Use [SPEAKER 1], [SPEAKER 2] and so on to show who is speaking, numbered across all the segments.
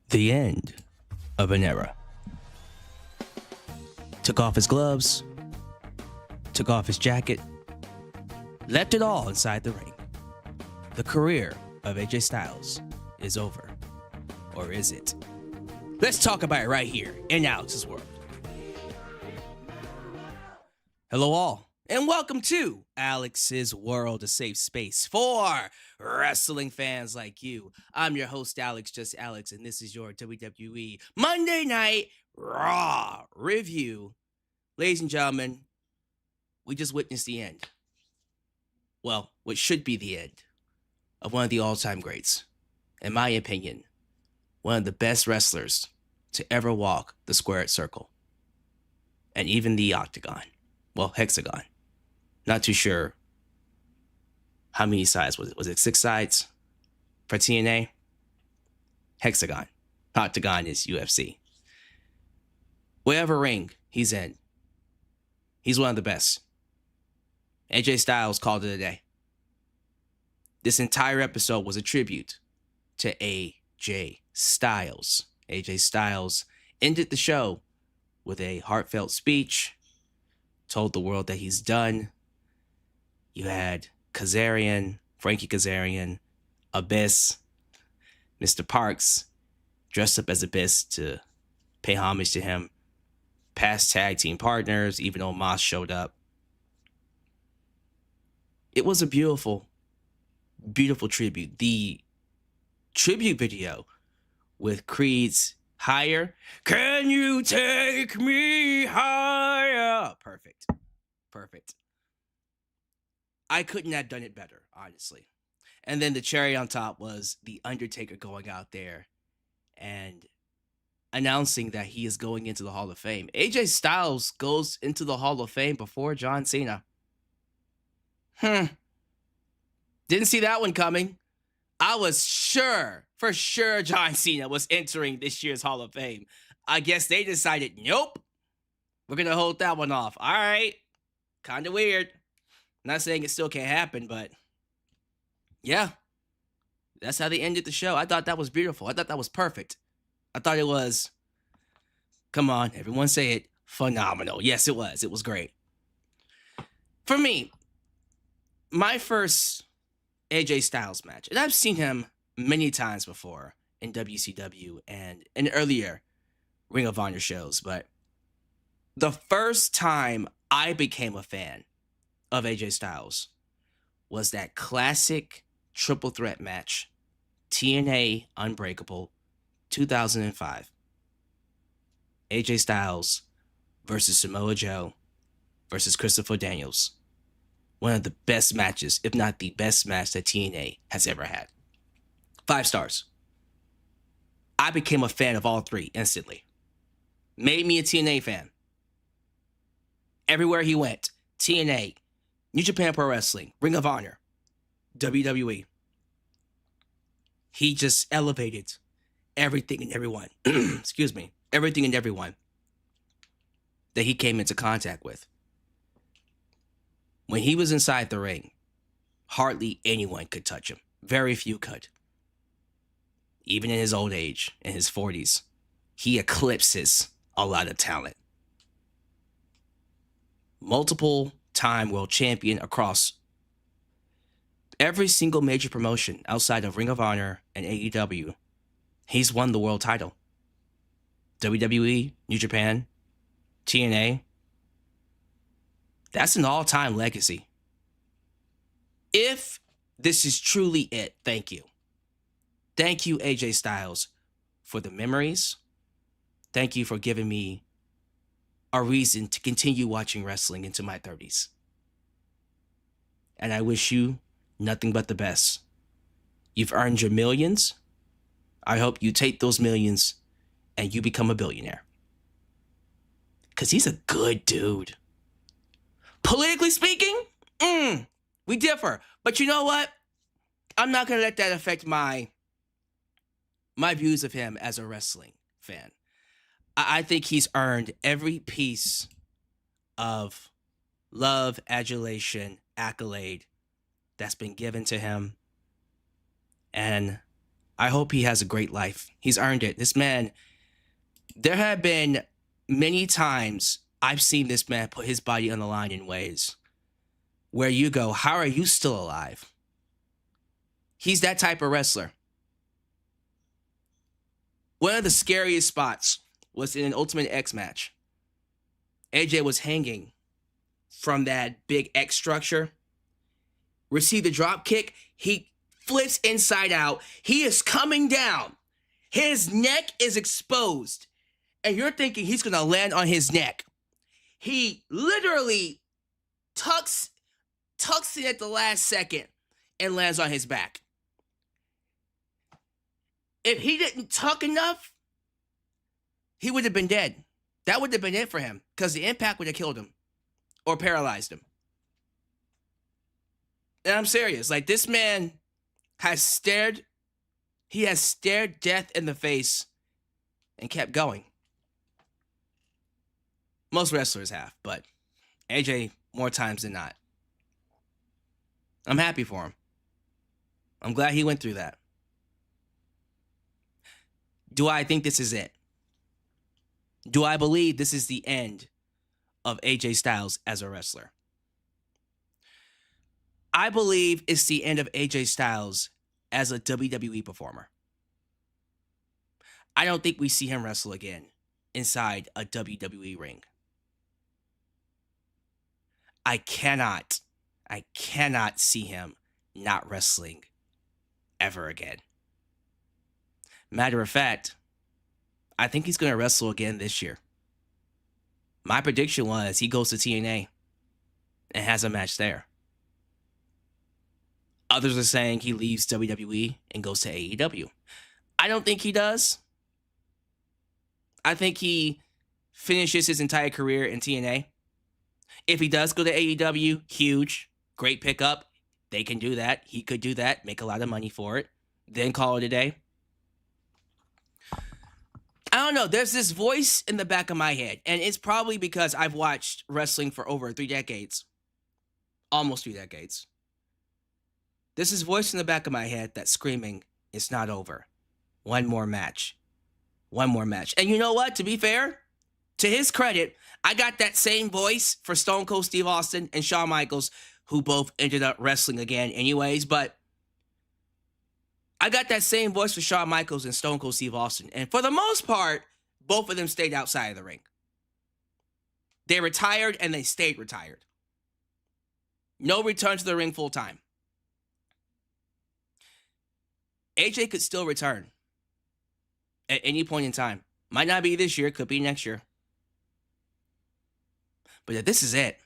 [SPEAKER 1] The end of an era. Took off his gloves, took off his jacket, left it all inside the ring. The career of AJ Styles is over. Or is it? Let's talk about it right here in Alyx's World. Hello all, and welcome to Alyx's World, a safe space for wrestling fans like you. I'm your host, Alyx, just Alyx, and this is your WWE Monday Night RAW review. Ladies and gentlemen, we just witnessed the end. Well, what should be the end of one of the all-time greats. In my opinion, one of the best wrestlers to ever walk the squared circle. And even the octagon. Well, hexagon. Not too sure how many sides was it. Was it 6 sides for TNA? Hexagon. Octagon is UFC. Whatever ring he's in, he's one of the best. AJ Styles called it a day. This entire episode was a tribute to AJ Styles. AJ Styles ended the show with a heartfelt speech, told the world that he's done. You had Kazarian, Frankie Kazarian, Abyss, Mr. Parks, dressed up as Abyss to pay homage to him. Past tag team partners, even though Moss showed up. It was a beautiful, beautiful tribute. The tribute video with Creed's Higher. Can you take me higher? Perfect. Perfect. I couldn't have done it better, honestly. And then the cherry on top was The Undertaker going out there and announcing that he is going into the Hall of Fame. AJ Styles goes into the Hall of Fame before John Cena. Didn't see that one coming. I was for sure John Cena was entering this year's Hall of Fame. I guess they decided, nope, we're going to hold that one off. All right. Kind of weird. Not saying it still can't happen, but yeah, that's how they ended the show. I thought that was beautiful. I thought that was perfect. I thought it was, come on, everyone say it, phenomenal. Yes, it was. It was great. For me, my first AJ Styles match, and I've seen him many times before in WCW and in earlier Ring of Honor shows, but the first time I became a fan of AJ Styles was that classic triple threat match, TNA Unbreakable 2005. AJ Styles versus Samoa Joe versus Christopher Daniels. One of the best matches, if not the best match that TNA has ever had. 5 stars. I became a fan of all three instantly. Made me a TNA fan. Everywhere he went, TNA, New Japan Pro Wrestling, Ring of Honor, WWE. He just elevated everything and everyone, excuse me, everything and everyone that he came into contact with. When he was inside the ring, hardly anyone could touch him. Very few could. Even in his old age, in his 40s, he eclipses a lot of talent. Multiple time world champion across every single major promotion outside of Ring of Honor and AEW. He's won the world title. WWE, New Japan, TNA. That's an all-time legacy. If this is truly it, thank you. Thank you, AJ Styles, for the memories. Thank you for giving me a reason to continue watching wrestling into my 30s. And I wish you nothing but the best. You've earned your millions. I hope you take those millions and you become a billionaire. Because he's a good dude. Politically speaking, we differ. But you know what? I'm not going to let that affect my views of him as a wrestling fan. I think he's earned every piece of love, adulation, accolade that's been given to him. And I hope he has a great life. He's earned it. This man, there have been many times I've seen this man put his body on the line in ways where you go, how are you still alive? He's that type of wrestler. One of the scariest spots was in an Ultimate X match. AJ was hanging from that big X structure, received a drop kick. He flips inside out. He is coming down. His neck is exposed. And you're thinking he's going to land on his neck. He literally tucks it at the last second and lands on his back. If he didn't tuck enough, he would have been dead. That would have been it for him because the impact would have killed him or paralyzed him. And I'm serious. Like, this man has stared death in the face and kept going. Most wrestlers have, but AJ more times than not. I'm happy for him. I'm glad he went through that. Do I think this is it? Do I believe this is the end of AJ Styles as a wrestler? I believe it's the end of AJ Styles as a WWE performer. I don't think we see him wrestle again inside a WWE ring. I cannot see him not wrestling ever again. Matter of fact, I think he's going to wrestle again this year. My prediction was he goes to TNA and has a match there. Others are saying he leaves WWE and goes to AEW. I don't think he does. I think he finishes his entire career in TNA. If he does go to AEW, huge, great pickup. They can do that. He could do that, make a lot of money for it, then call it a day. I don't know. There's this voice in the back of my head, and it's probably because I've watched wrestling for over 3 decades. Almost 3 decades. There's this voice in the back of my head that's screaming, it's not over. One more match. One more match. And you know what? To be fair, to his credit, I got that same voice for Stone Cold Steve Austin and Shawn Michaels, who both ended up wrestling again anyways, but I got that same voice for Shawn Michaels and Stone Cold Steve Austin. And for the most part, both of them stayed outside of the ring. They retired and they stayed retired. No return to the ring full time. AJ could still return at any point in time. Might not be this year, could be next year. But if this is it,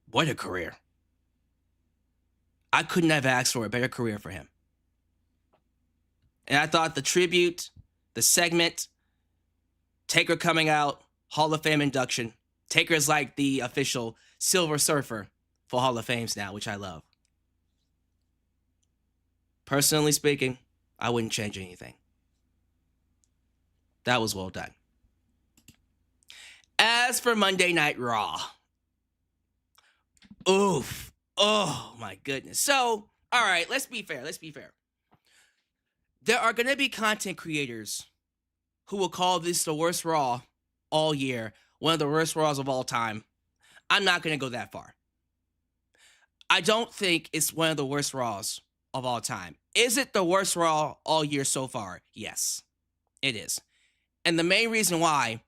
[SPEAKER 1] what a career. I couldn't have asked for a better career for him. And I thought the tribute, the segment, Taker coming out, Hall of Fame induction. Taker's like the official Silver Surfer for Hall of Fames now, which I love. Personally speaking, I wouldn't change anything. That was well done. As for Monday Night Raw, oof. Oh, my goodness. So, all right, let's be fair. There are going to be content creators who will call this the worst Raw all year, one of the worst Raws of all time. I'm not going to go that far. I don't think it's one of the worst Raws of all time. Is it the worst Raw all year so far? Yes, it is. And the main reason why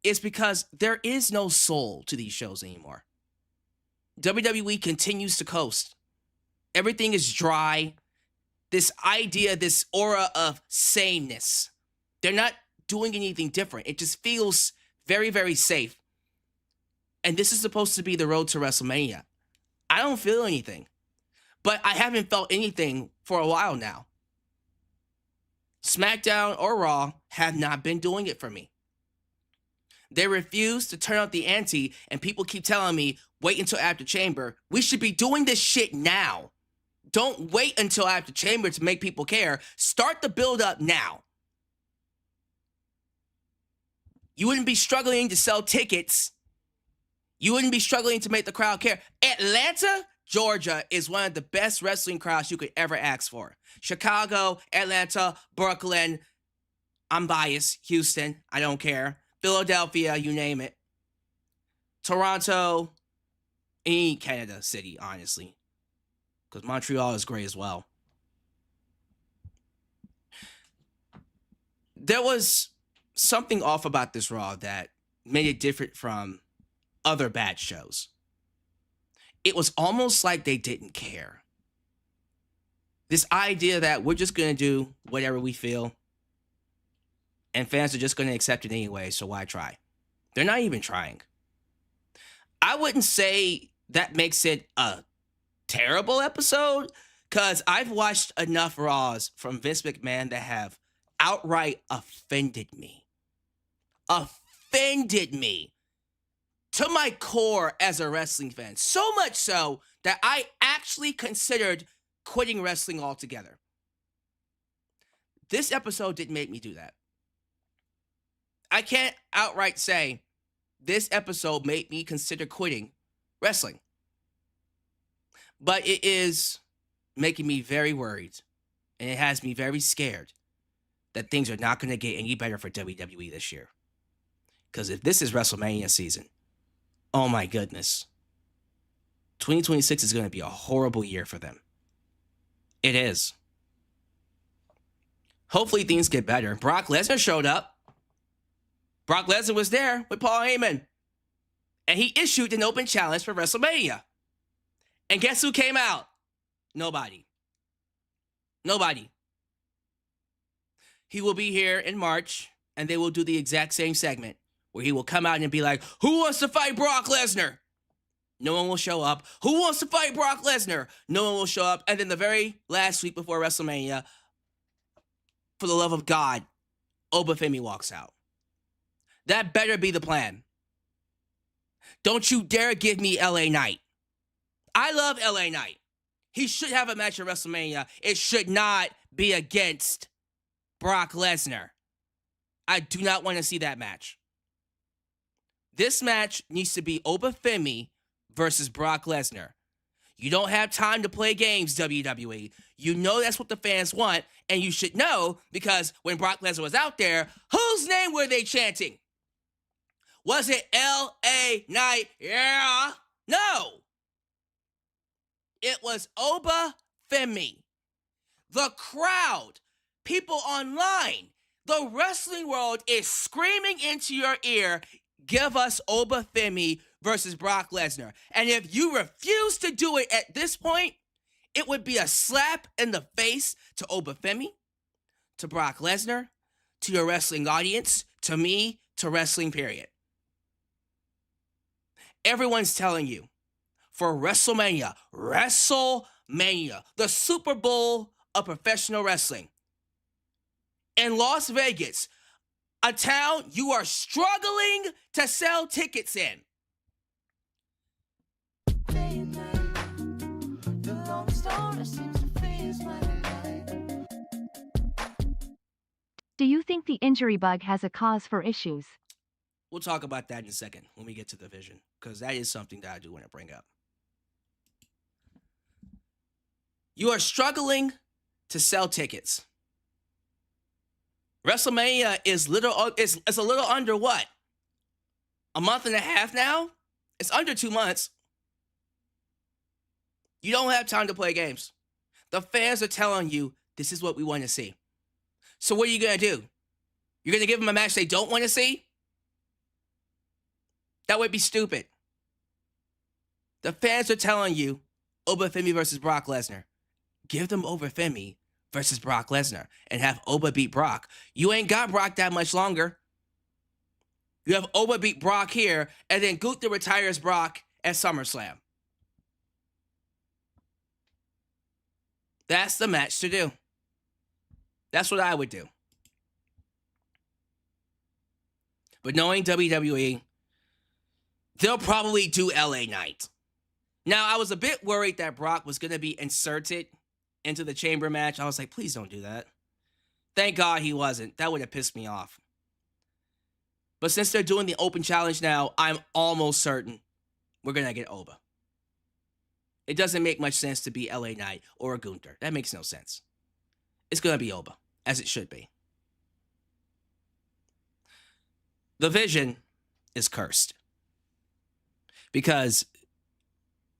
[SPEAKER 1] is because there is no soul to these shows anymore. WWE continues to coast. Everything is dry. This idea, this aura of sameness. They're not doing anything different. It just feels very, very safe. And this is supposed to be the road to WrestleMania. I don't feel anything. But I haven't felt anything for a while now. SmackDown or Raw have not been doing it for me. They refuse to turn up the ante, and people keep telling me, wait until after Chamber. We should be doing this shit now. Don't wait until after Chamber to make people care. Start the build up now. You wouldn't be struggling to sell tickets. You wouldn't be struggling to make the crowd care. Atlanta, Georgia is one of the best wrestling crowds you could ever ask for. Chicago, Atlanta, Brooklyn, I'm biased, Houston, I don't care. Philadelphia, you name it. Toronto, any Canada city, honestly. Because Montreal is great as well. There was something off about this Raw that made it different from other bad shows. It was almost like they didn't care. This idea that we're just going to do whatever we feel and fans are just going to accept it anyway, so why try? They're not even trying. I wouldn't say that makes it a terrible episode, because I've watched enough Raws from Vince McMahon that have outright offended me. Offended me to my core as a wrestling fan. So much so that I actually considered quitting wrestling altogether. This episode didn't make me do that. I can't outright say this episode made me consider quitting wrestling. But it is making me very worried, and it has me very scared that things are not going to get any better for WWE this year. Because if this is WrestleMania season, oh my goodness, 2026 is going to be a horrible year for them. It is. Hopefully things get better. Brock Lesnar showed up. Brock Lesnar was there with Paul Heyman. And he issued an open challenge for WrestleMania. And guess who came out? Nobody. Nobody. He will be here in March, and they will do the exact same segment where he will come out and be like, who wants to fight Brock Lesnar? No one will show up. Who wants to fight Brock Lesnar? No one will show up. And then the very last week before WrestleMania, for the love of God, Obafemi walks out. That better be the plan. Don't you dare give me LA Knight. I love LA Knight. He should have a match at WrestleMania. It should not be against Brock Lesnar. I do not want to see that match. This match needs to be Obafemi versus Brock Lesnar. You don't have time to play games, WWE. You know that's what the fans want, and you should know, because when Brock Lesnar was out there, whose name were they chanting? Was it L.A. Knight? Yeah. No. It was Obafemi. The crowd, people online, the wrestling world is screaming into your ear, give us Obafemi versus Brock Lesnar. And if you refuse to do it at this point, it would be a slap in the face to Obafemi, to Brock Lesnar, to your wrestling audience, to me, to wrestling, period. Everyone's telling you, for WrestleMania, the Super Bowl of professional wrestling, in Las Vegas, a town you are struggling to sell tickets in.
[SPEAKER 2] Do you think the injury bug has a cause for issues?
[SPEAKER 1] We'll talk about that in a second when we get to the vision, because that is something that I do want to bring up. You are struggling to sell tickets. WrestleMania is a little under what? A month and a half now? It's under 2 months. You don't have time to play games. The fans are telling you this is what we want to see. So what are you going to do? You're going to give them a match they don't want to see? That would be stupid. The fans are telling you Obafemi versus Brock Lesnar. Give them Obafemi versus Brock Lesnar and have Oba beat Brock. You ain't got Brock that much longer. You have Oba beat Brock here, and then Gunther retires Brock at SummerSlam. That's the match to do. That's what I would do. But knowing WWE, they'll probably do LA Knight. Now, I was a bit worried that Brock was going to be inserted into the chamber match. I was like, please don't do that. Thank God he wasn't. That would have pissed me off. But since they're doing the open challenge now, I'm almost certain we're going to get Oba. It doesn't make much sense to be LA Knight or a Gunther. That makes no sense. It's going to be Oba, as it should be. The Vision is cursed. Because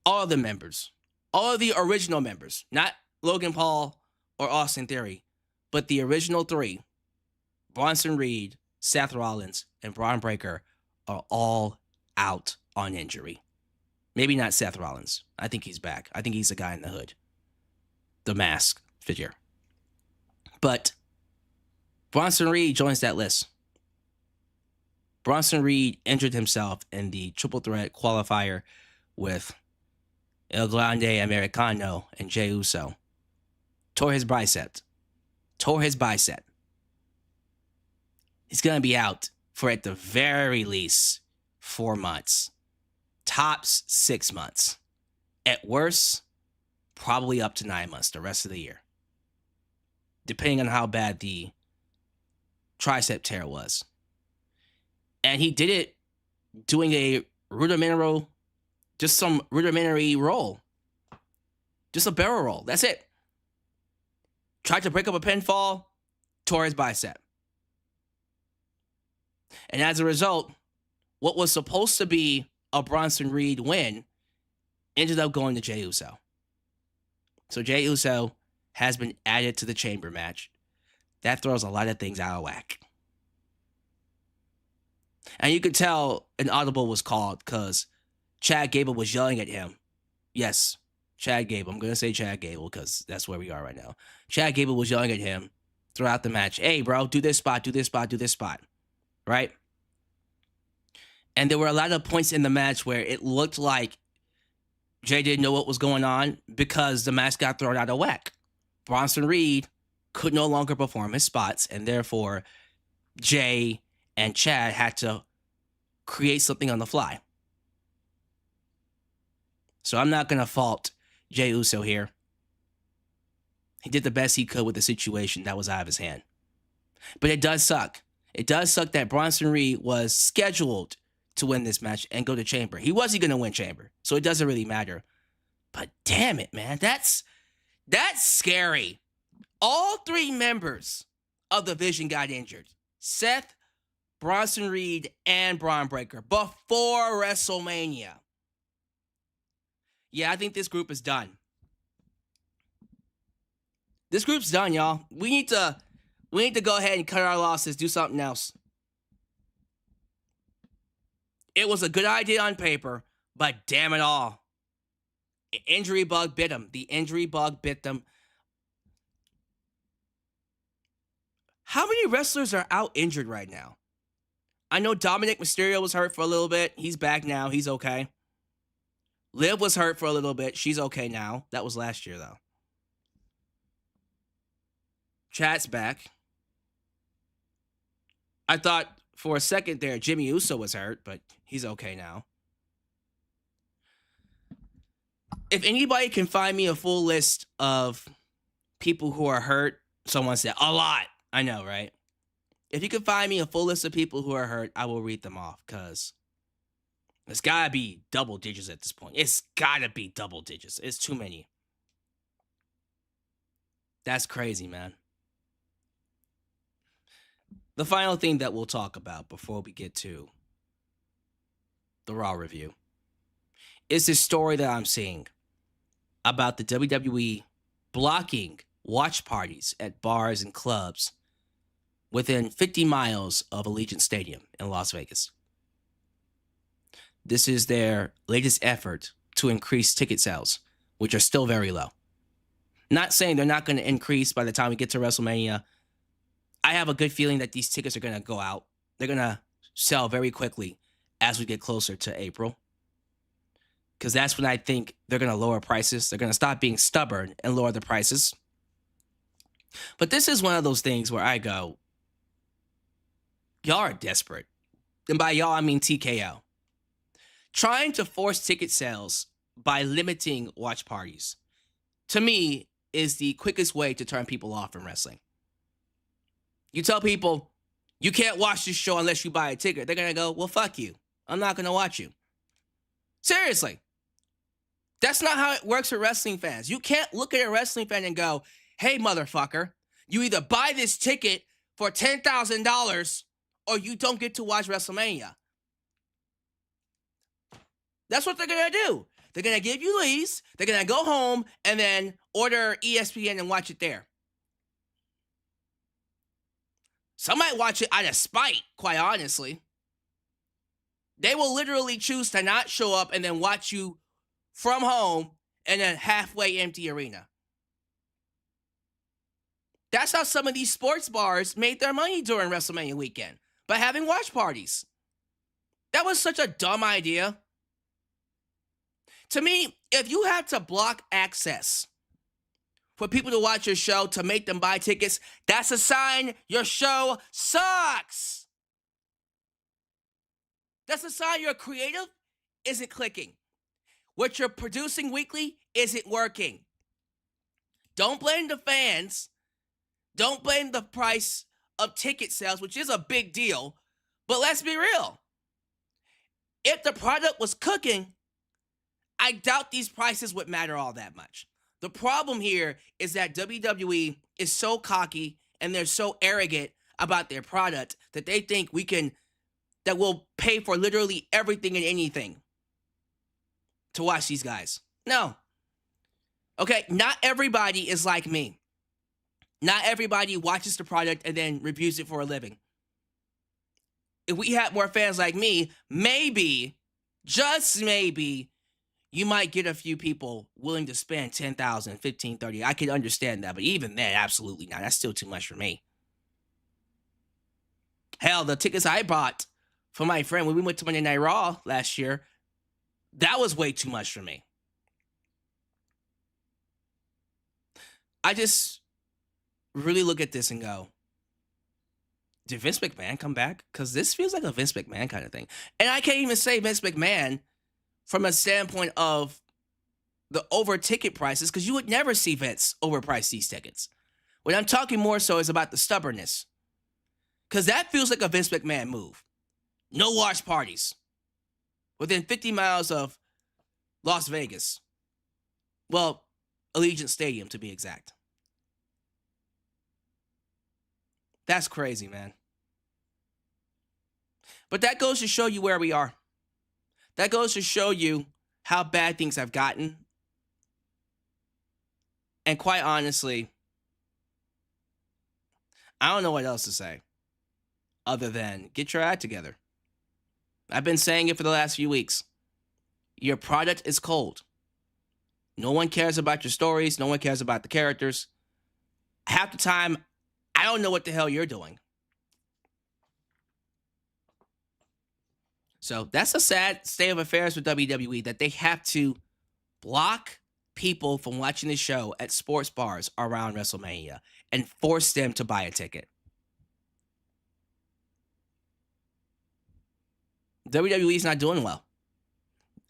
[SPEAKER 1] all of the members, all of the original members, not Logan Paul or Austin Theory, but the original three, Bronson Reed, Seth Rollins, and Braun Breaker, are all out on injury. Maybe not Seth Rollins. I think he's back. I think he's the guy in the hood. The mask figure. But Bronson Reed joins that list. Bronson Reed injured himself in the triple threat qualifier with El Grande Americano and Jey Uso. Tore his bicep. He's going to be out for at the very least 4 months. Tops 6 months. At worst, probably up to 9 months the rest of the year. Depending on how bad the tricep tear was. And he did it doing a rudimentary roll. Just a barrel roll. That's it. Tried to break up a pinfall, tore his bicep. And as a result, what was supposed to be a Bronson Reed win ended up going to Jey Uso. So Jey Uso has been added to the chamber match. That throws a lot of things out of whack. And you could tell an audible was called because Chad Gable was yelling at him. Yes, Chad Gable. I'm going to say Chad Gable because that's where we are right now. Chad Gable was yelling at him throughout the match. Hey, bro, do this spot, do this spot, do this spot. Right? And there were a lot of points in the match where it looked like Jay didn't know what was going on because the match got thrown out of whack. Bronson Reed could no longer perform his spots, and therefore Jay and Chad had to create something on the fly. So I'm not going to fault Jey Uso here. He did the best he could with the situation that was out of his hand. But it does suck. It does suck that Bronson Reed was scheduled to win this match and go to Chamber. He wasn't going to win Chamber, so it doesn't really matter. But damn it, man. That's scary. All three members of the Vision got injured. Seth, Bronson Reed, and Braun Breaker before WrestleMania. Yeah, I think this group is done. This group's done, y'all. We need to go ahead and cut our losses, do something else. It was a good idea on paper, but damn it all. The injury bug bit them. The injury bug bit them. How many wrestlers are out injured right now? I know Dominic Mysterio was hurt for a little bit. He's back now. He's okay. Liv was hurt for a little bit. She's okay now. That was last year, though. Chat's back. I thought for a second there Jimmy Uso was hurt, but he's okay now. If anybody can find me a full list of people who are hurt, someone said, a lot. I know, right? If you can find me a full list of people who are hurt, I will read them off, because it's got to be double digits at this point. It's got to be double digits. It's too many. That's crazy, man. The final thing that we'll talk about before we get to the Raw review is this story that I'm seeing about the WWE blocking watch parties at bars and clubs within 50 miles of Allegiant Stadium in Las Vegas. This is their latest effort to increase ticket sales, which are still very low. Not saying they're not going to increase by the time we get to WrestleMania. I have a good feeling that these tickets are going to go out. They're going to sell very quickly as we get closer to April. Because that's when I think they're going to lower prices. They're going to stop being stubborn and lower the prices. But this is one of those things where I go, y'all are desperate. And by y'all, I mean TKO. Trying to force ticket sales by limiting watch parties, to me, is the quickest way to turn people off from wrestling. You tell people, you can't watch this show unless you buy a ticket. They're going to go, well, fuck you. I'm not going to watch you. Seriously. That's not how it works for wrestling fans. You can't look at a wrestling fan and go, hey, motherfucker, you either buy this ticket for $10,000 or you don't get to watch WrestleMania. That's what they're going to do. They're going to give you leads. They're going to go home and then order ESPN and watch it there. Some might watch it out of spite, quite honestly. They will literally choose to not show up and then watch you from home in a halfway empty arena. That's how some of these sports bars made their money during WrestleMania weekend, by having watch parties. That was such a dumb idea. To me, if you have to block access for people to watch your show to make them buy tickets, that's a sign your show sucks. That's a sign your creative isn't clicking. What you're producing weekly isn't working. Don't blame the fans. Don't blame the price of ticket sales, which is a big deal. But let's be real. If the product was cooking, I doubt these prices would matter all that much. The problem here is that WWE is so cocky and they're so arrogant about their product that they think that we'll pay for literally everything and anything to watch these guys. No. Okay, not everybody is like me. Not everybody watches the product and then reviews it for a living. If we had more fans like me, maybe, just maybe, you might get a few people willing to spend $10,000, $15,000, $30,000. I could understand that, but even then, absolutely not. That's still too much for me. Hell, the tickets I bought for my friend when we went to Monday Night Raw last year, that was way too much for me. I just really look at this and go, did Vince McMahon come back? Because this feels like a Vince McMahon kind of thing. And I can't even say Vince McMahon from a standpoint of the over ticket prices, because you would never see Vince overprice these tickets. What I'm talking more so is about the stubbornness. Because that feels like a Vince McMahon move. No watch parties within 50 miles of Las Vegas. Well, Allegiant Stadium to be exact. That's crazy, man. But that goes to show you where we are. That goes to show you how bad things have gotten. And quite honestly, I don't know what else to say other than get your act together. I've been saying it for the last few weeks. Your product is cold. No one cares about your stories. No one cares about the characters. Half the time, I don't know what the hell you're doing. So that's a sad state of affairs with WWE, that they have to block people from watching the show at sports bars around WrestleMania and force them to buy a ticket. WWE's not doing well.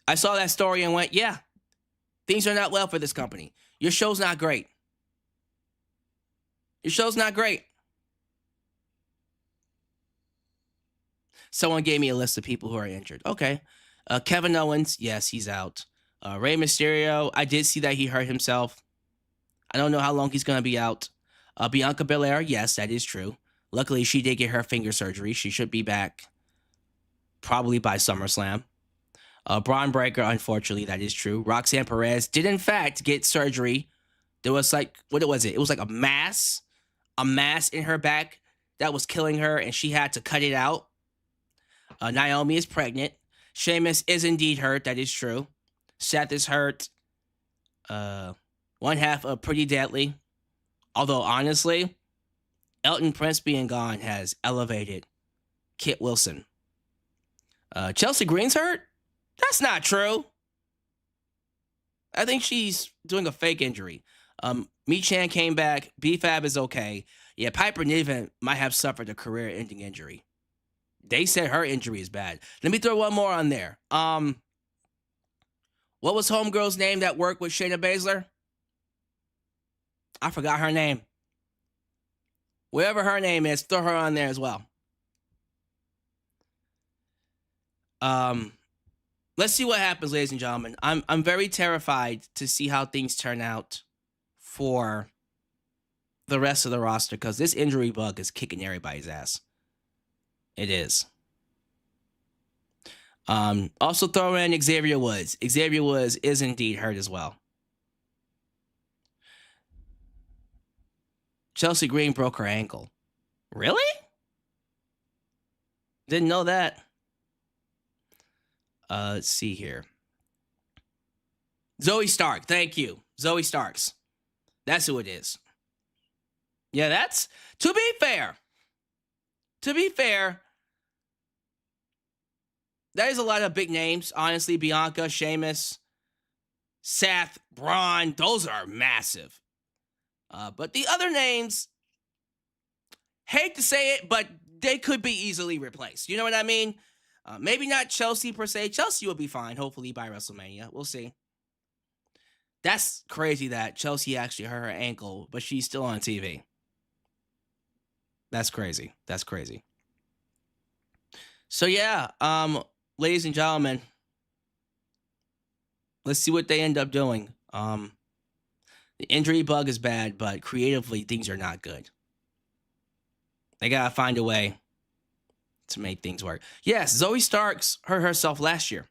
[SPEAKER 1] I saw that story and went, yeah, things are not well for this company. Your show's not great. Your show's not great. Someone gave me a list of people who are injured. Okay. Kevin Owens, yes, he's out. Rey Mysterio, I did see that he hurt himself. I don't know how long he's going to be out. Bianca Belair, yes, that is true. Luckily, she did get her finger surgery. She should be back probably by SummerSlam. Braun Breaker, unfortunately, that is true. Roxanne Perez did, in fact, get surgery. There was like, what was it? It was like a mass in her back that was killing her, and she had to cut it out. Naomi is pregnant. Sheamus is indeed hurt. That is true. Seth is hurt. One half of Pretty Deadly. Although, honestly, Elton Prince being gone has elevated Kit Wilson. Chelsea Green's hurt? That's not true. I think she's doing a fake injury. Michan came back. B-Fab is okay. Yeah, Piper Niven might have suffered a career-ending injury. They said her injury is bad. Let me throw one more on there. What was homegirl's name that worked with Shayna Baszler? I forgot her name. Whatever her name is, throw her on there as well. let's see what happens, ladies and gentlemen. I'm very terrified to see how things turn out for the rest of the roster because this injury bug is kicking everybody's ass. It is. Also throw in Xavier Woods. Xavier Woods is indeed hurt as well. Chelsea Green broke her ankle. Really? Didn't know that. Let's see here. Zoe Stark. Thank you. Zoe Starks. That's who it is. Yeah, that's... To be fair, that is a lot of big names. Honestly, Bianca, Sheamus, Seth, Braun, those are massive. But the other names, hate to say it, but they could be easily replaced. You know what I mean? Maybe not Chelsea per se. Chelsea will be fine, hopefully, by WrestleMania. We'll see. That's crazy that Chelsea actually hurt her ankle, but she's still on TV. That's crazy. That's crazy. So, yeah, ladies and gentlemen, let's see what they end up doing. The injury bug is bad, but creatively, things are not good. They got to find a way to make things work. Yes, Zoe Starks hurt herself last year,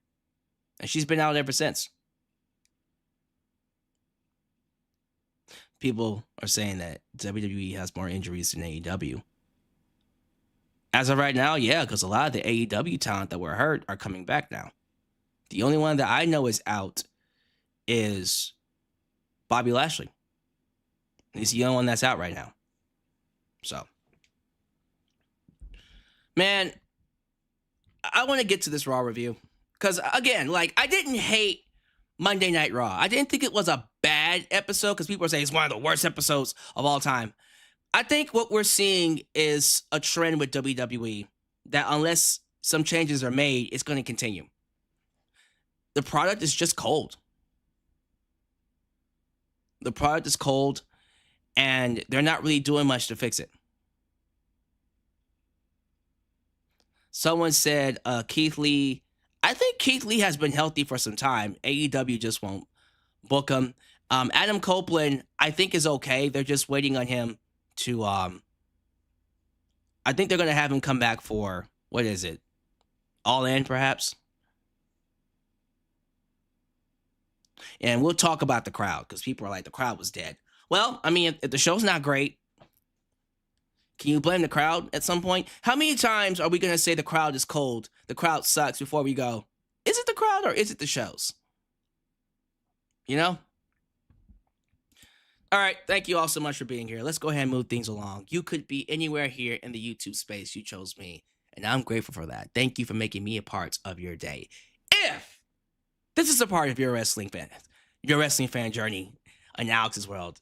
[SPEAKER 1] and she's been out ever since. People are saying that WWE has more injuries than AEW. As of right now, yeah, because a lot of the AEW talent that were hurt are coming back now. The only one that I know is out is Bobby Lashley. He's the only one that's out right now. So, man, I want to get to this Raw review. Because, again, like, I didn't hate Monday Night Raw. I didn't think it was a bad episode because people are saying it's one of the worst episodes of all time. I think what we're seeing is a trend with WWE that unless some changes are made, it's going to continue. The product is just cold. The product is cold, and they're not really doing much to fix it. Someone said Keith Lee. I think Keith Lee has been healthy for some time. AEW just won't book him. Adam Copeland, I think, is okay. They're just waiting on him to... I think they're going to have him come back for, what is it? All In, perhaps? And we'll talk about the crowd, because people are like, the crowd was dead. Well, I mean, if the show's not great, can you blame the crowd at some point? How many times are we going to say the crowd is cold, the crowd sucks, before we go, is it the crowd or is it the shows? You know? All right, thank you all so much for being here. Let's go ahead and move things along. You could be anywhere here in the YouTube space. You chose me, and I'm grateful for that. Thank you for making me a part of your day. If this is a part of your wrestling fan journey in Alyx's world,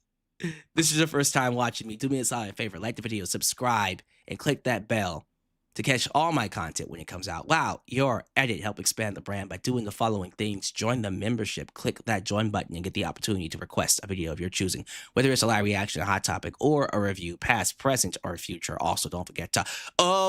[SPEAKER 1] this is your first time watching me, do me a solid favor. Like the video, subscribe, and click that bell to catch all my content when it comes out. Wow, your edit help expand the brand by doing the following things. Join the membership. Click that join button and get the opportunity to request a video of your choosing, whether it's a live reaction, a hot topic, or a review, past, present, or future. Also, don't forget to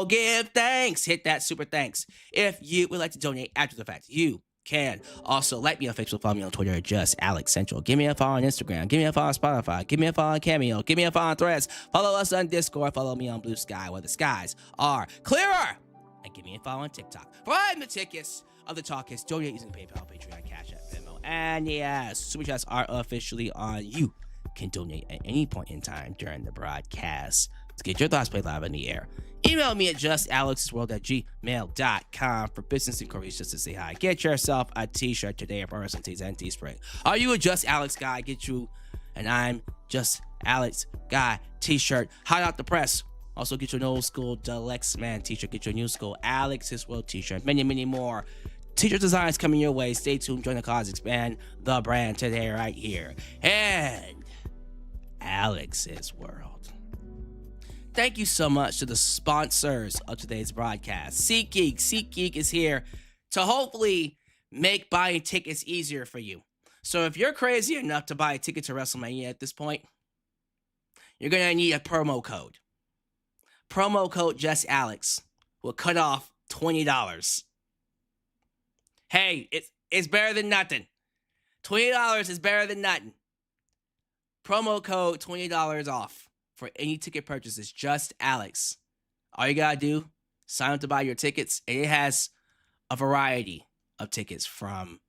[SPEAKER 1] give thanks. Hit that super thanks. If you would like to donate after the fact, you can. Also, like me on Facebook, follow me on Twitter at just Alyx Central. Give me a follow on Instagram. Give me a follow on Spotify. Give me a follow on Cameo. Give me a follow on Threads. Follow us on Discord. Follow me on Blue Sky, where the skies are clearer. And give me a follow on TikTok. For I'm the tickets of the talkist. Donate using PayPal, Patreon, Cash App, Venmo. And yes, Super Chats are officially on. You can donate at any point in time during the broadcast to get your thoughts played live on the air. Email me at justalyxsworld@gmail.com for business inquiries, just to say hi. Get yourself a t-shirt today at Bronson Tees and Teespring. Are you a Just Alyx guy? Get you an I'm Just Alyx guy t-shirt. Hot out the press. Also get you an old school Deluxe Man t-shirt. Get your new school Alyx's World t-shirt. Many, many more t-shirt designs coming your way. Stay tuned. Join the cause. Expand the brand today right here. And Alyx's World. Thank you so much to the sponsors of today's broadcast. SeatGeek. SeatGeek is here to hopefully make buying tickets easier for you. So if you're crazy enough to buy a ticket to WrestleMania at this point, you're going to need a promo code. Promo code JustAlyx will cut off $20. Hey, it's better than nothing. $20 is better than nothing. Promo code $20 off for any ticket purchases. Just Alyx. All you gotta do, sign up to buy your tickets, and it has a variety of tickets from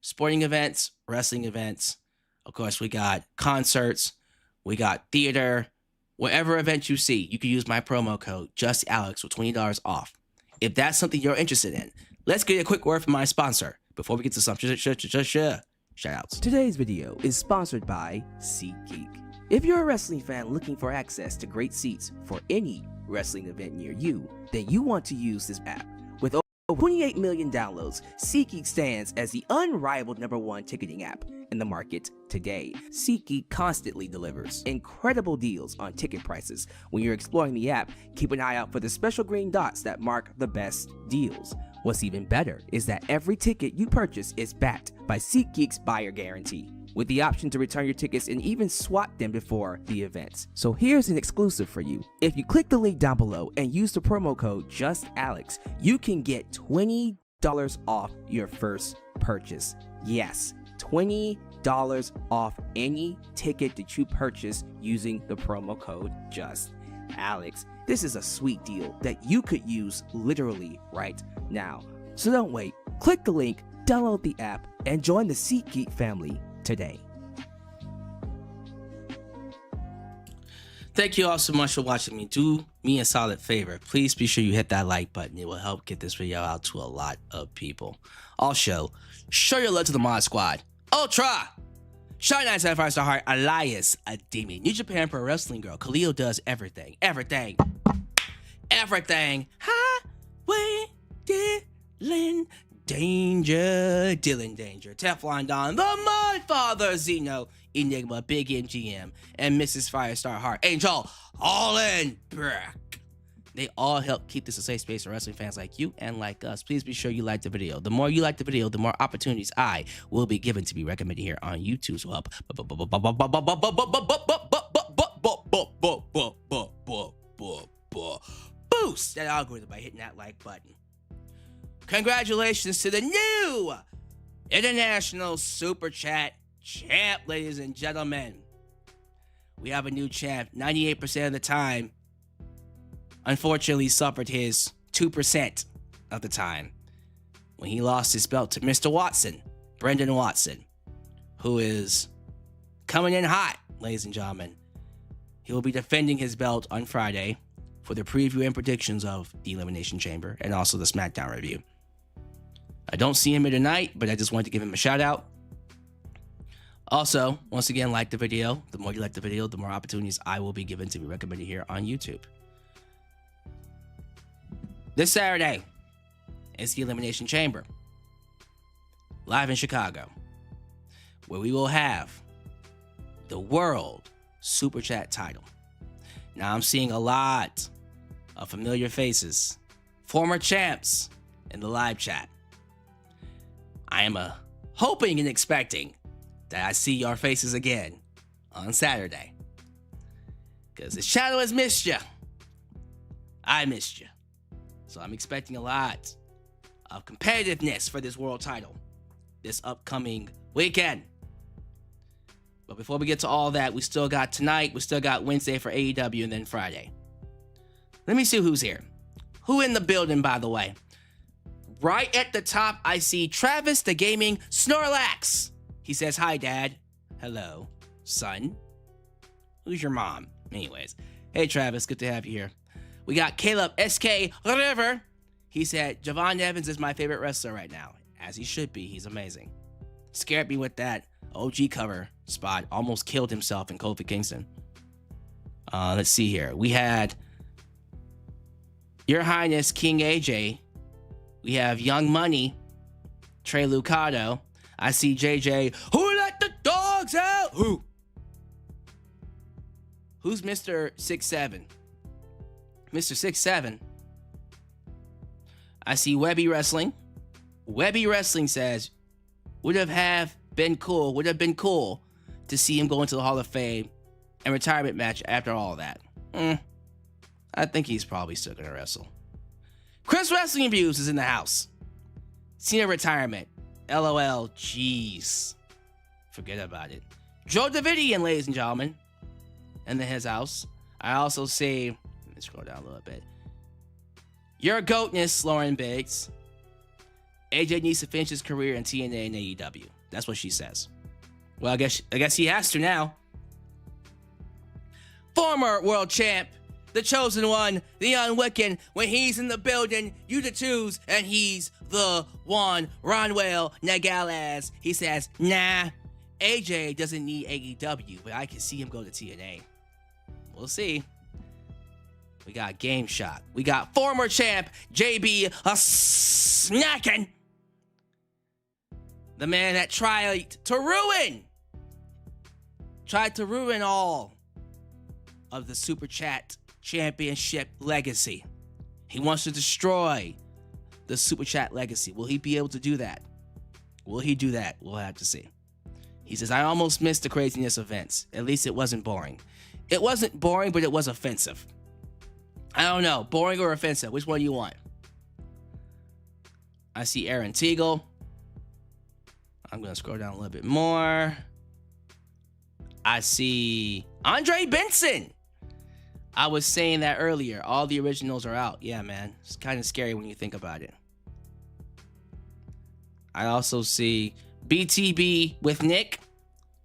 [SPEAKER 1] sporting events, wrestling events. Of course, we got concerts, we got theater, whatever event you see, you can use my promo code, Just Alyx, with $20 off. If that's something you're interested in, let's get a quick word from my sponsor before we get to some shout-outs. Today's video is sponsored by SeatGeek. If you're a wrestling fan looking for access to great seats for any wrestling event near you, then you want to use this app. With over 28 million downloads, SeatGeek stands as the unrivaled #1 ticketing app in the market today. SeatGeek constantly delivers incredible deals on ticket prices. When you're exploring the app, keep an eye out for the special green dots that mark the best deals. What's even better is that every ticket you purchase is backed by SeatGeek's buyer guarantee, with the option to return your tickets and even swap them before the events. So here's an exclusive for you. If you click the link down below and use the promo code JustAlyx, you can get $20 off your first purchase. Yes, $20 off any ticket that you purchase using the promo code JustAlyx. This is a sweet deal that you could use literally right now. So don't wait. Click the link, download the app, and join the SeatGeek family today. Thank you all so much for watching me. Do me a solid favor. Please be sure you hit that like button. It will help get this video out to a lot of people. Also, show your love to the Mod Squad. Ultra! Shine 9 5-star heart, Elias, a demon. New Japan Pro Wrestling Girl. Khalil does everything. Everything. Highway Dylan Danger. Teflon Don. The Mod Father. Zeno. Enigma. Big MGM. And Mrs. Firestar Heart. Angel. Hollenbeck. They all help keep this a safe space for wrestling fans like you and like us. Please be sure you like the video. The more you like the video, the more opportunities I will be given to be recommended here on YouTube. So help boost that algorithm by hitting that like button. Congratulations to the new International Super Chat champ, ladies and gentlemen. We have a new champ. 98% of the time, unfortunately suffered his 2% of the time when he lost his belt to Mr. Watson, Brendan Watson, who is coming in hot, ladies and gentlemen. He will be defending his belt on Friday for the preview and predictions of the Elimination Chamber and also the SmackDown review. I don't see him here tonight, but I just wanted to give him a shout out. Also, once again, like the video. The more you like the video, the more opportunities I will be given to be recommended here on YouTube. This Saturday is the Elimination Chamber, live in Chicago, where we will have the World Super Chat title. Now I'm seeing a lot of familiar faces, former champs in the live chat. I am hoping and expecting that I see your faces again on Saturday, because the channel has missed you. I missed you. So I'm expecting a lot of competitiveness for this world title this upcoming weekend. But before we get to all that, we still got tonight, we still got Wednesday for AEW, and then Friday. Let me see who's here. Who in the building, by the way? Right at the top, I see Travis the Gaming Snorlax. He says, hi, Dad. Hello, son. Who's your mom? Anyways, hey, Travis, good to have you here. We got Caleb SK River. He said, Javon Evans is my favorite wrestler right now. As he should be. He's amazing. Scared me with that OG cover spot. Almost killed himself in Kofi Kingston. Let's see here. We had Your Highness King AJ. We have Young Money, Trey Lucado. I see JJ. Who let the dogs out? Who? Who's Mr. 6'7"? Mr. 6'7". I see Webby Wrestling. Webby Wrestling says, would have been cool to see him go into the Hall of Fame and retirement match after all that. I think he's probably still gonna wrestle. Chris Wrestling Views is in the house. Cena retirement. LOL. Jeez. Forget about it. Joe Davidian, ladies and gentlemen. And then his house. I also see, let me scroll down a little bit. Your goatness, Lauren Biggs. AJ needs to finish his career in TNA and AEW. That's what she says. Well, I guess he has to now. Former world champ, the chosen one, the unwicked. When he's in the building, you the twos, and he's the one. Ronwell Nagales. He says, nah, AJ doesn't need AEW, but I can see him go to TNA. We'll see. We got Game Shot. We got former champ JB snacking. The man that tried to ruin all of the Super Chat Championship legacy. He wants to destroy the Super Chat legacy. Will he be able to do that? Will he do that? We'll have to see. He says, I almost missed the craziness events. At least it wasn't boring. It wasn't boring, but it was offensive. I don't know. Boring or offensive? Which one do you want? I see Aaron Teagle. I'm going to scroll down a little bit more. I see Andre Benson. I was saying that earlier. All the originals are out. Yeah, man. It's kind of scary when you think about it. I also see BTB with Nick.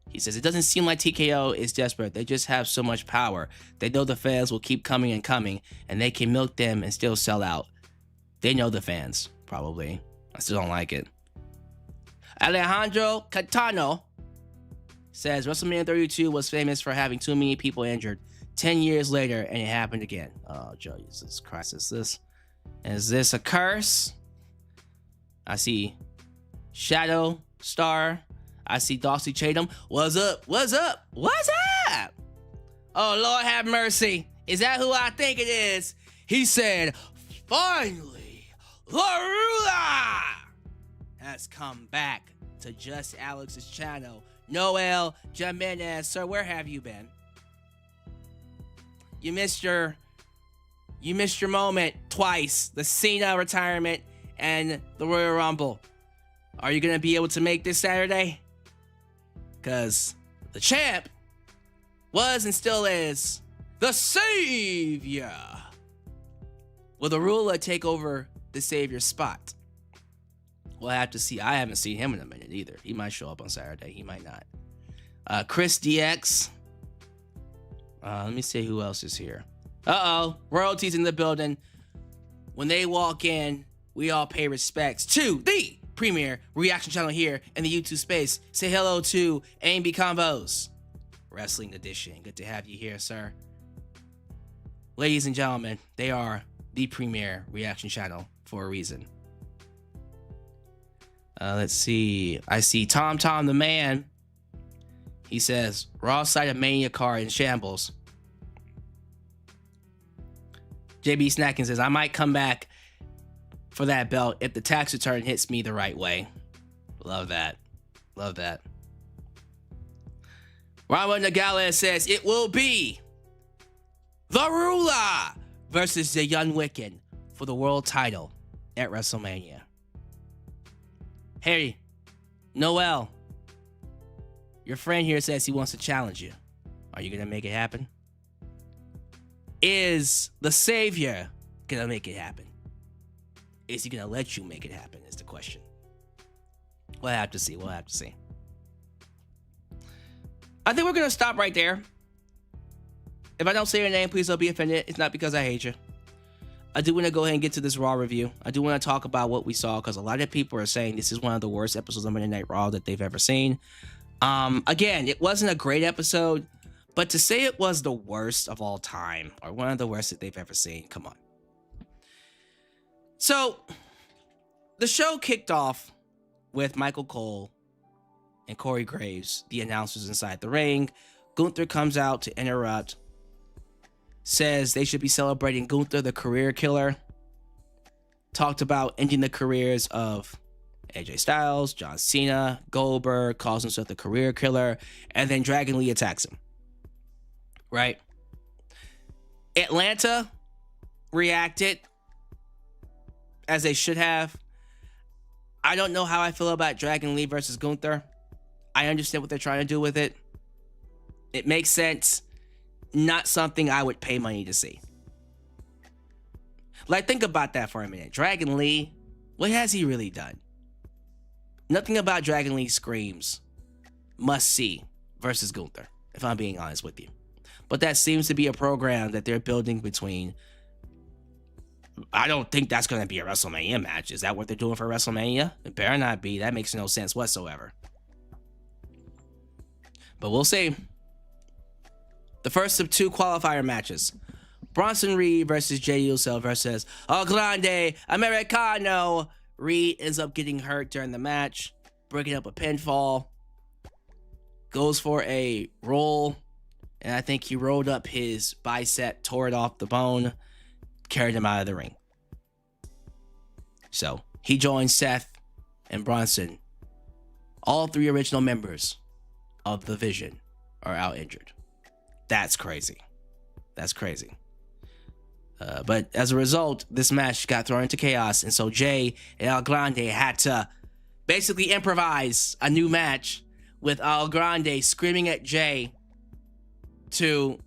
[SPEAKER 1] He says, it doesn't seem like TKO is desperate. They just have so much power. They know the fans will keep coming and coming, and they can milk them and still sell out. They know the fans, probably. I still don't like it. Alejandro Catano says, WrestleMania 32 was famous for having too many people injured. 10 years later, and it happened again. Oh, Jesus Christ. Is this a curse? I see Shadow Star. I see Darcy Chatham. What's up? What's up? What's up? Oh, Lord have mercy. Is that who I think it is? He said, finally, the ruler has come back to Just Alex's channel. Noel Jimenez, sir, where have you been? You missed your moment twice. The Cena retirement and the Royal Rumble. Are you going to be able to make this Saturday? Because the champ was and still is the Savior. Will the ruler take over the Savior's spot? We'll have to see. I haven't seen him in a minute either. He might show up on Saturday. He might not. Chris DX. Let me see who else is here. Royalties in the building. When they walk in, we all pay respects to the premier reaction channel here in the YouTube space. Say hello to A&B Combos Wrestling Edition. Good to have you here, sir. Ladies and gentlemen, they are the premier reaction channel for a reason. Let's see. I see Tom the Man. He says, Raw side of Mania car in shambles. JB Snacking says, I might come back for that belt if the tax return hits me the right way. Love that. Love that. Ronwell Nagales says, it will be the ruler versus the Young Wicked for the world title at WrestleMania. Hey, Noel, your friend here says he wants to challenge you. Are you going to make it happen? Is the Savior going to make it happen? Is he going to let you make it happen is the question. We'll have to see. We'll have to see. I think we're going to stop right there. If I don't say your name, please don't be offended. It's not because I hate you. I do want to go ahead and get to this Raw review. I do want to talk about what we saw because a lot of people are saying this is one of the worst episodes of Monday Night Raw that they've ever seen. Again, it wasn't a great episode, but to say it was the worst of all time or one of the worst that they've ever seen, come on. So, the show kicked off with Michael Cole and Corey Graves, the announcers inside the ring. Gunther comes out to interrupt, says they should be celebrating Gunther, the career killer. Talked about ending the careers of AJ Styles, John Cena, Goldberg, calls himself the career killer, and then Dragon Lee attacks him. Right? Atlanta reacted as they should have. I don't know how I feel about Dragon Lee versus Gunther. I understand what they're trying to do with it. It makes sense. Not something I would pay money to see. Like, think about that for a minute. Dragon Lee, what has he really done? Nothing about Dragon Lee screams must see versus Gunther, if I'm being honest with you. But that seems to be a program that they're building between. I don't think that's going to be a WrestleMania match. Is that what they're doing for WrestleMania? It better not be. That makes no sense whatsoever. But we'll see. The first of 2 qualifier matches. Bronson Reed versus Jey Uso versus Grande Americano. Reed ends up getting hurt during the match, breaking up a pinfall. Goes for a roll, and I think he rolled up his bicep, tore it off the bone, carried him out of the ring. So he joins Seth and Bronson. All 3 original members of the Vision are out injured. That's crazy. That's crazy. But as a result, this match got thrown into chaos, and so Jey and El Grande had to basically improvise a new match with El Grande screaming at Jey to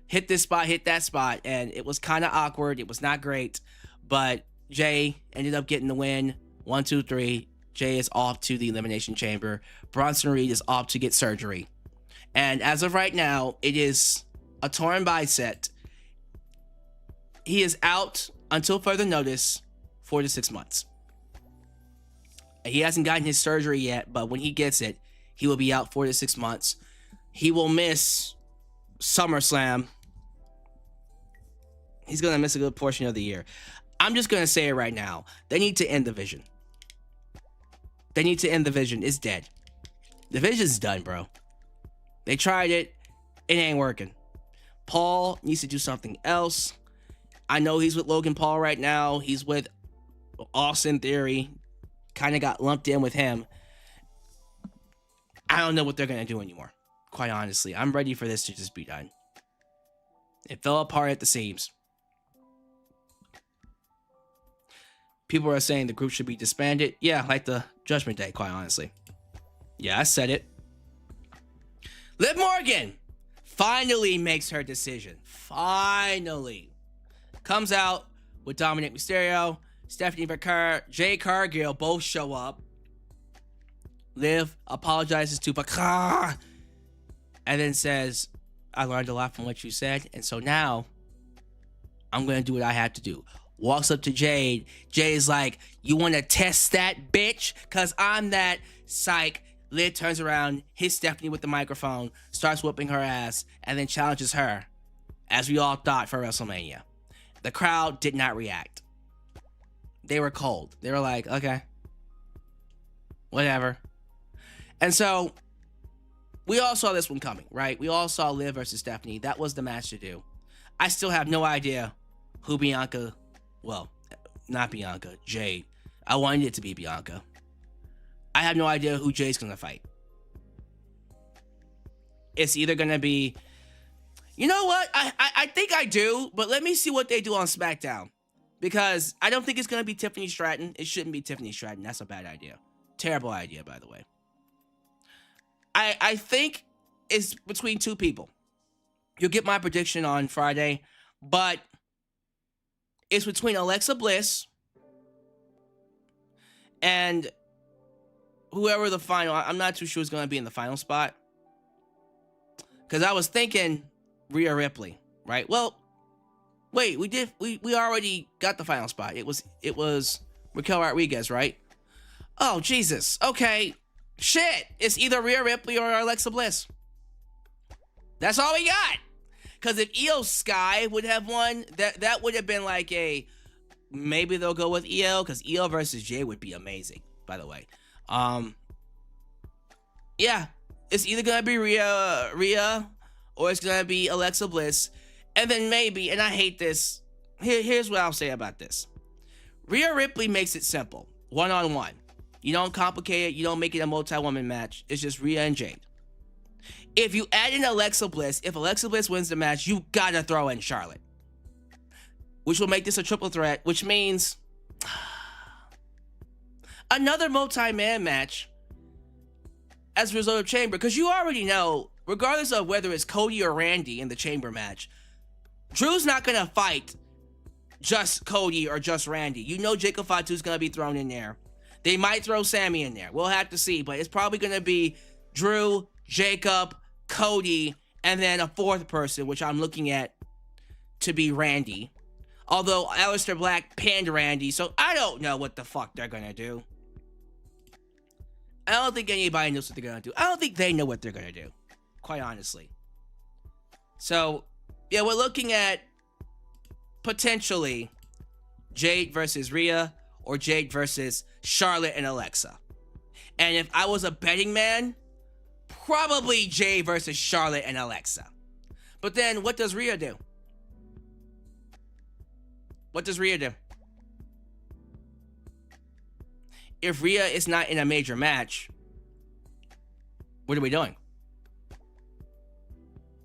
[SPEAKER 1] hit this spot, hit that spot, and it was kind of awkward. It was not great, but Jey ended up getting the win. 1, 2, 3. Jey is off to the Elimination Chamber. Bronson Reed is off to get surgery. And as of right now, it is a torn bicep. He is out until further notice, 4 to 6 months. He hasn't gotten his surgery yet, but when he gets it, he will be out 4 to 6 months. He will miss SummerSlam. He's going to miss a good portion of the year. I'm just going to say it right now. They need to end the Vision. They need to end the Vision. It's dead. The Vision's done, bro. They tried it. It ain't working. Paul needs to do something else. I know he's with Logan Paul right now. He's with Austin Theory. Kind of got lumped in with him. I don't know what they're going to do anymore. Quite honestly, I'm ready for this to just be done. It fell apart at the seams. People are saying the group should be disbanded. Yeah, like the Judgment Day, quite honestly. Yeah, I said it. Liv Morgan finally makes her decision. Finally. Comes out with Dominic Mysterio, Stephanie McCurr, Jade Cargill both show up. Liv apologizes to Bakar and then says, I learned a lot from what you said, and so now I'm going to do what I have to do. Walks up to Jade. Jade's like, you want to test that, bitch? Because I'm that psych. Liv turns around, hits Stephanie with the microphone, starts whooping her ass, and then challenges her, as we all thought, for WrestleMania. The crowd did not react. They were cold. They were like, okay, whatever. And so we all saw this one coming, right? We all saw Liv versus Stephanie. That was the match to do. I still have no idea who Bianca, well, not Bianca, Jade. I wanted it to be Bianca. I have no idea who Jade's going to fight. It's either going to be, you know what? I think I do, but let me see what they do on SmackDown. Because I don't think it's going to be Tiffany Stratton. It shouldn't be Tiffany Stratton. That's a bad idea. Terrible idea, by the way. I think it's between 2 people. You'll get my prediction on Friday, but it's between Alexa Bliss and whoever the final, I'm not too sure is going to be in the final spot. Because I was thinking Rhea Ripley, right? Well, wait, we already got the final spot. It was Raquel Rodriguez, right? Oh, Jesus. Okay. Shit. It's either Rhea Ripley or Alexa Bliss. That's all we got. Because if IYO SKY would have won, that would have been like a, maybe they'll go with IYO, because IYO versus Jey would be amazing, by the way. Yeah, it's either gonna be Rhea or it's gonna be Alexa Bliss, and then maybe, and I hate this. Here's what I'll say about this: Rhea Ripley makes it simple, 1-on-1. You don't complicate it. You don't make it a multi-woman match. It's just Rhea and Jade. If you add in Alexa Bliss, if Alexa Bliss wins the match, you gotta throw in Charlotte, which will make this a triple threat. Which means another multi-man match as a result of Chamber. Because you already know, regardless of whether it's Cody or Randy in the Chamber match, Drew's not going to fight just Cody or just Randy. You know Jacob Fatu's going to be thrown in there. They might throw Sammy in there. We'll have to see. But it's probably going to be Drew, Jacob, Cody, and then a fourth person, which I'm looking at to be Randy. Although Aleister Black pinned Randy, so I don't know what the fuck they're going to do. I don't think anybody knows what they're going to do. I don't think they know what they're going to do, quite honestly. So, yeah, we're looking at potentially Jade versus Rhea or Jade versus Charlotte and Alexa. And if I was a betting man, probably Jade versus Charlotte and Alexa. But then what does Rhea do? What does Rhea do? If Rhea is not in a major match, what are we doing?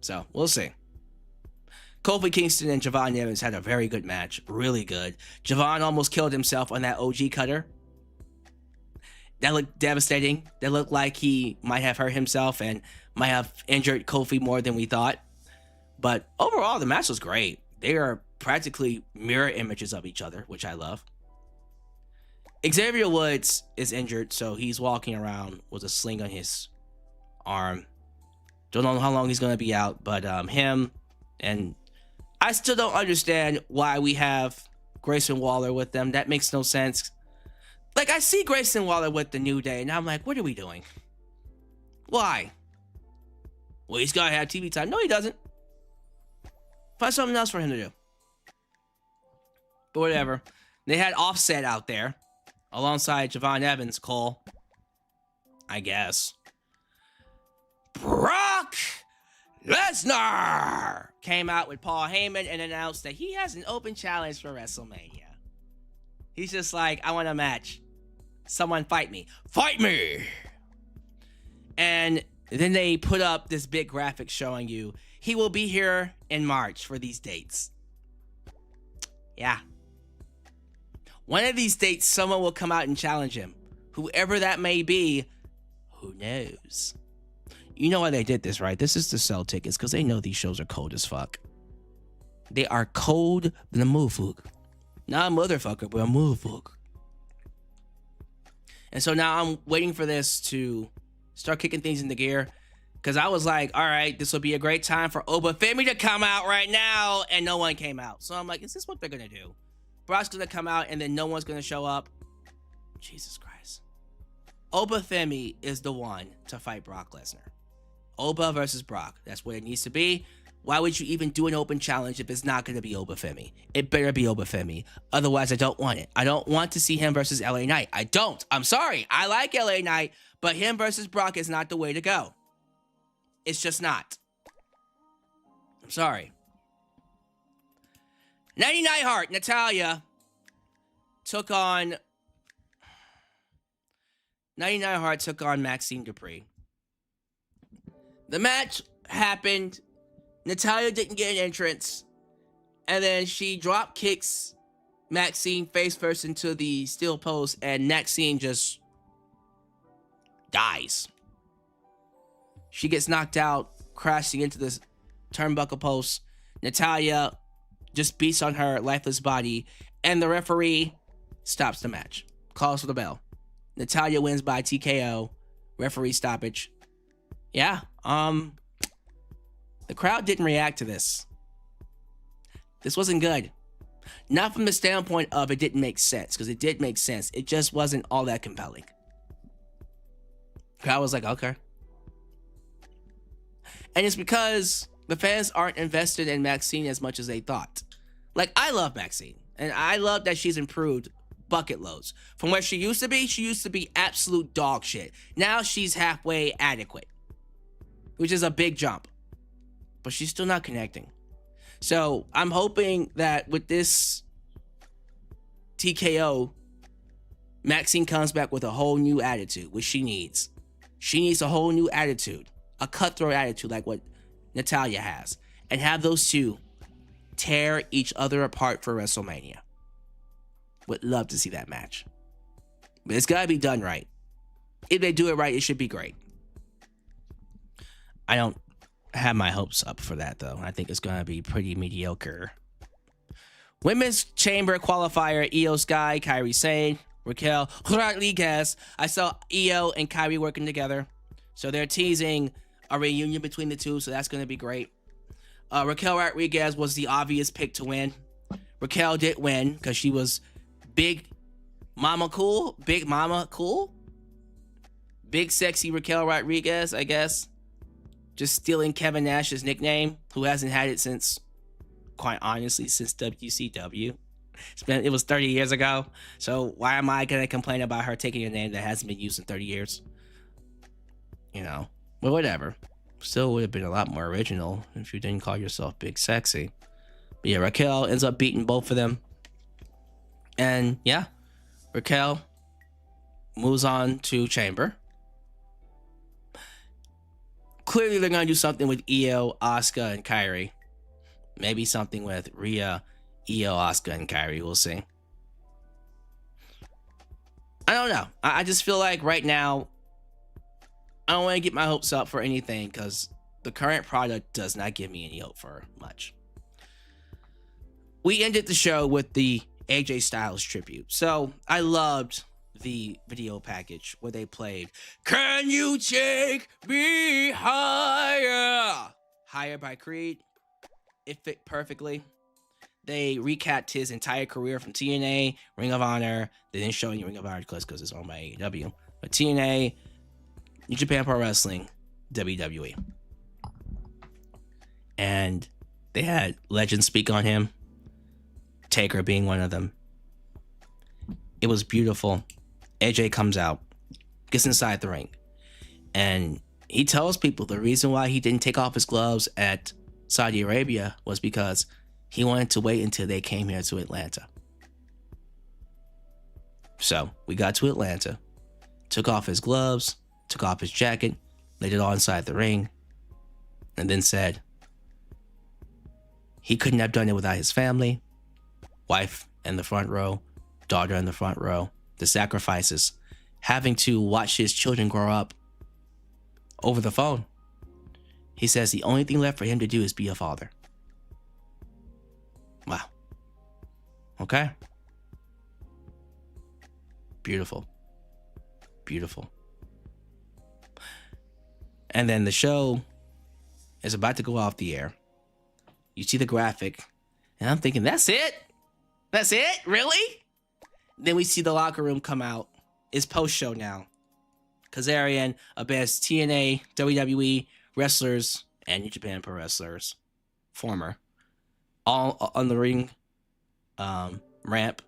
[SPEAKER 1] So, we'll see. Kofi Kingston and Javon Evans had a very good match. Really good. Javon almost killed himself on that OG cutter. That looked devastating. That looked like he might have hurt himself and might have injured Kofi more than we thought. But overall, the match was great. They are practically mirror images of each other, which I love. Xavier Woods is injured, so he's walking around with a sling on his arm. Don't know how long he's going to be out, but him and I still don't understand why we have Grayson Waller with them. That makes no sense. Like, I see Grayson Waller with the New Day, and I'm like, what are we doing? Why? Well, he's got to have TV time. No, he doesn't. Find something else for him to do. But whatever. They had Offset out there alongside Javon Evans, Cole. I guess. Brock Lesnar came out with Paul Heyman and announced that he has an open challenge for WrestleMania. He's just like, I want a match. Someone fight me. Fight me! And then they put up this big graphic showing you he will be here in March for these dates. Yeah. One of these dates, someone will come out and challenge him. Whoever that may be, who knows? You know why they did this, right? This is to sell tickets because they know these shows are cold as fuck. They are cold than a motherfucker. Not a motherfucker, but a motherfucker. And so now I'm waiting for this to start kicking things into gear. Because I was like, all right, this will be a great time for Obafemi to come out right now. And no one came out. So I'm like, is this what they're going to do? Brock's going to come out and then no one's going to show up. Jesus Christ. Obafemi is the one to fight Brock Lesnar. Oba versus Brock. That's what it needs to be. Why would you even do an open challenge if it's not going to be Obafemi? It better be Obafemi. Otherwise, I don't want it. I don't want to see him versus LA Knight. I don't. I'm sorry. I like LA Knight, but him versus Brock is not the way to go. It's just not. I'm sorry. Nattie Neidhart, Natalya, took on... Nattie Neidhart took on Maxxine Dupri. The match happened. Natalya didn't get an entrance. And then she drop kicks Maxxine face first into the steel post. And Maxxine just dies. She gets knocked out, crashing into the turnbuckle post. Natalya just beats on her lifeless body. And the referee stops the match. Calls for the bell. Natalya wins by TKO. Referee stoppage. Yeah. The crowd didn't react to this. This wasn't good. Not from the standpoint of it didn't make sense, because it did make sense. It just wasn't all that compelling. The crowd was like, okay. And it's because the fans aren't invested in Maxxine as much as they thought. Like, I love Maxxine. And I love that she's improved bucket loads. From where she used to be absolute dog shit. Now she's halfway adequate. Which is a big jump. But she's still not connecting. So I'm hoping that with this TKO, Maxxine comes back with a whole new attitude, which she needs. She needs a whole new attitude. A cutthroat attitude like what Natalya has. And have those two tear each other apart for WrestleMania. Would love to see that match. But it's got to be done right. If they do it right, it should be great. I don't have my hopes up for that, though. I think it's going to be pretty mediocre. Women's Chamber qualifier, IYO SKY, Kairi Sane, Raquel Rodriguez. I saw IYO and Kairi working together. So they're teasing a reunion between the two, so that's going to be great. Raquel Rodriguez was the obvious pick to win. Raquel did win because she was big mama cool. Big mama cool. Big sexy Raquel Rodriguez, I guess. Just stealing Kevin Nash's nickname, who hasn't had it since, quite honestly, since WCW. It was 30 years ago. So why am I going to complain about her taking a name that hasn't been used in 30 years? You know, but whatever. Still would have been a lot more original if you didn't call yourself Big Sexy. But yeah, Raquel ends up beating both of them. And yeah, Raquel moves on to Chamber. Clearly, they're going to do something with IYO, Asuka, and Kairi. Maybe something with Rhea, IYO, Asuka, and Kairi. We'll see. I don't know. I just feel like right now, I don't want to get my hopes up for anything because the current product does not give me any hope for much. We ended the show with the AJ Styles tribute. So I loved the video package where they played "Can You Take Me Higher?" Higher by Creed. It fit perfectly. They recapped his entire career from TNA, Ring of Honor. They didn't show any Ring of Honor because it's owned by AEW. But TNA, New Japan Pro Wrestling, WWE. And they had legends speak on him. Taker being one of them. It was beautiful. AJ comes out, gets inside the ring, and he tells people the reason why he didn't take off his gloves at Saudi Arabia was because he wanted to wait until they came here to Atlanta. So we got to Atlanta, took off his gloves, took off his jacket, laid it all inside the ring, and then said he couldn't have done it without his family, wife in the front row, daughter in the front row, the sacrifices, having to watch his children grow up over the phone. He says the only thing left for him to do is be a father. Wow. Okay. Beautiful. Beautiful. And then the show is about to go off the air. You see the graphic, and I'm thinking, that's it? That's it? Really? Then we see the locker room come out. It's post-show now. Kazarian, a best TNA, WWE wrestlers, and New Japan Pro wrestlers, former, all on the ring ramp.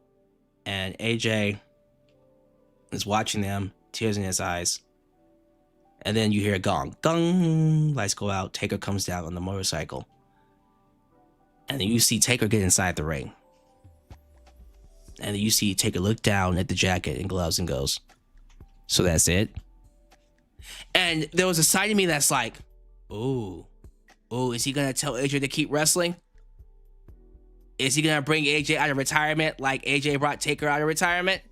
[SPEAKER 1] And AJ is watching them, tears in his eyes. And then you hear a gong. Gong! Lights go out. Taker comes down on the motorcycle. And then you see Taker get inside the ring. And then you see Taker look down at the jacket and gloves and goes, so that's it? And there was a side of me that's like, ooh, is he going to tell AJ to keep wrestling? Is he going to bring AJ out of retirement like AJ brought Taker out of retirement?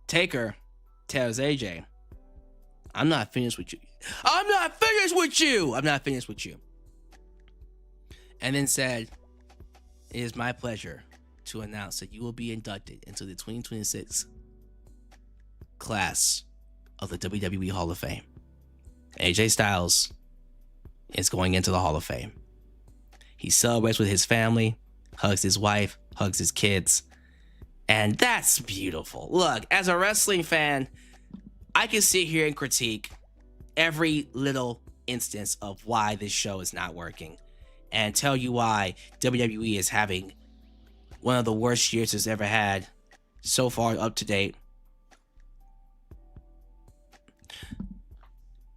[SPEAKER 1] Taker tells AJ, I'm not finished with you. I'm not finished with you. I'm not finished with you. And then said, it is my pleasure to announce that you will be inducted into the 2026 class of the WWE Hall of Fame. AJ Styles is going into the Hall of Fame. He celebrates with his family, hugs his wife, hugs his kids, and that's beautiful. Look, as a wrestling fan, I can sit here and critique every little instance of why this show is not working and tell you why WWE is having one of the worst years it's ever had so far up to date.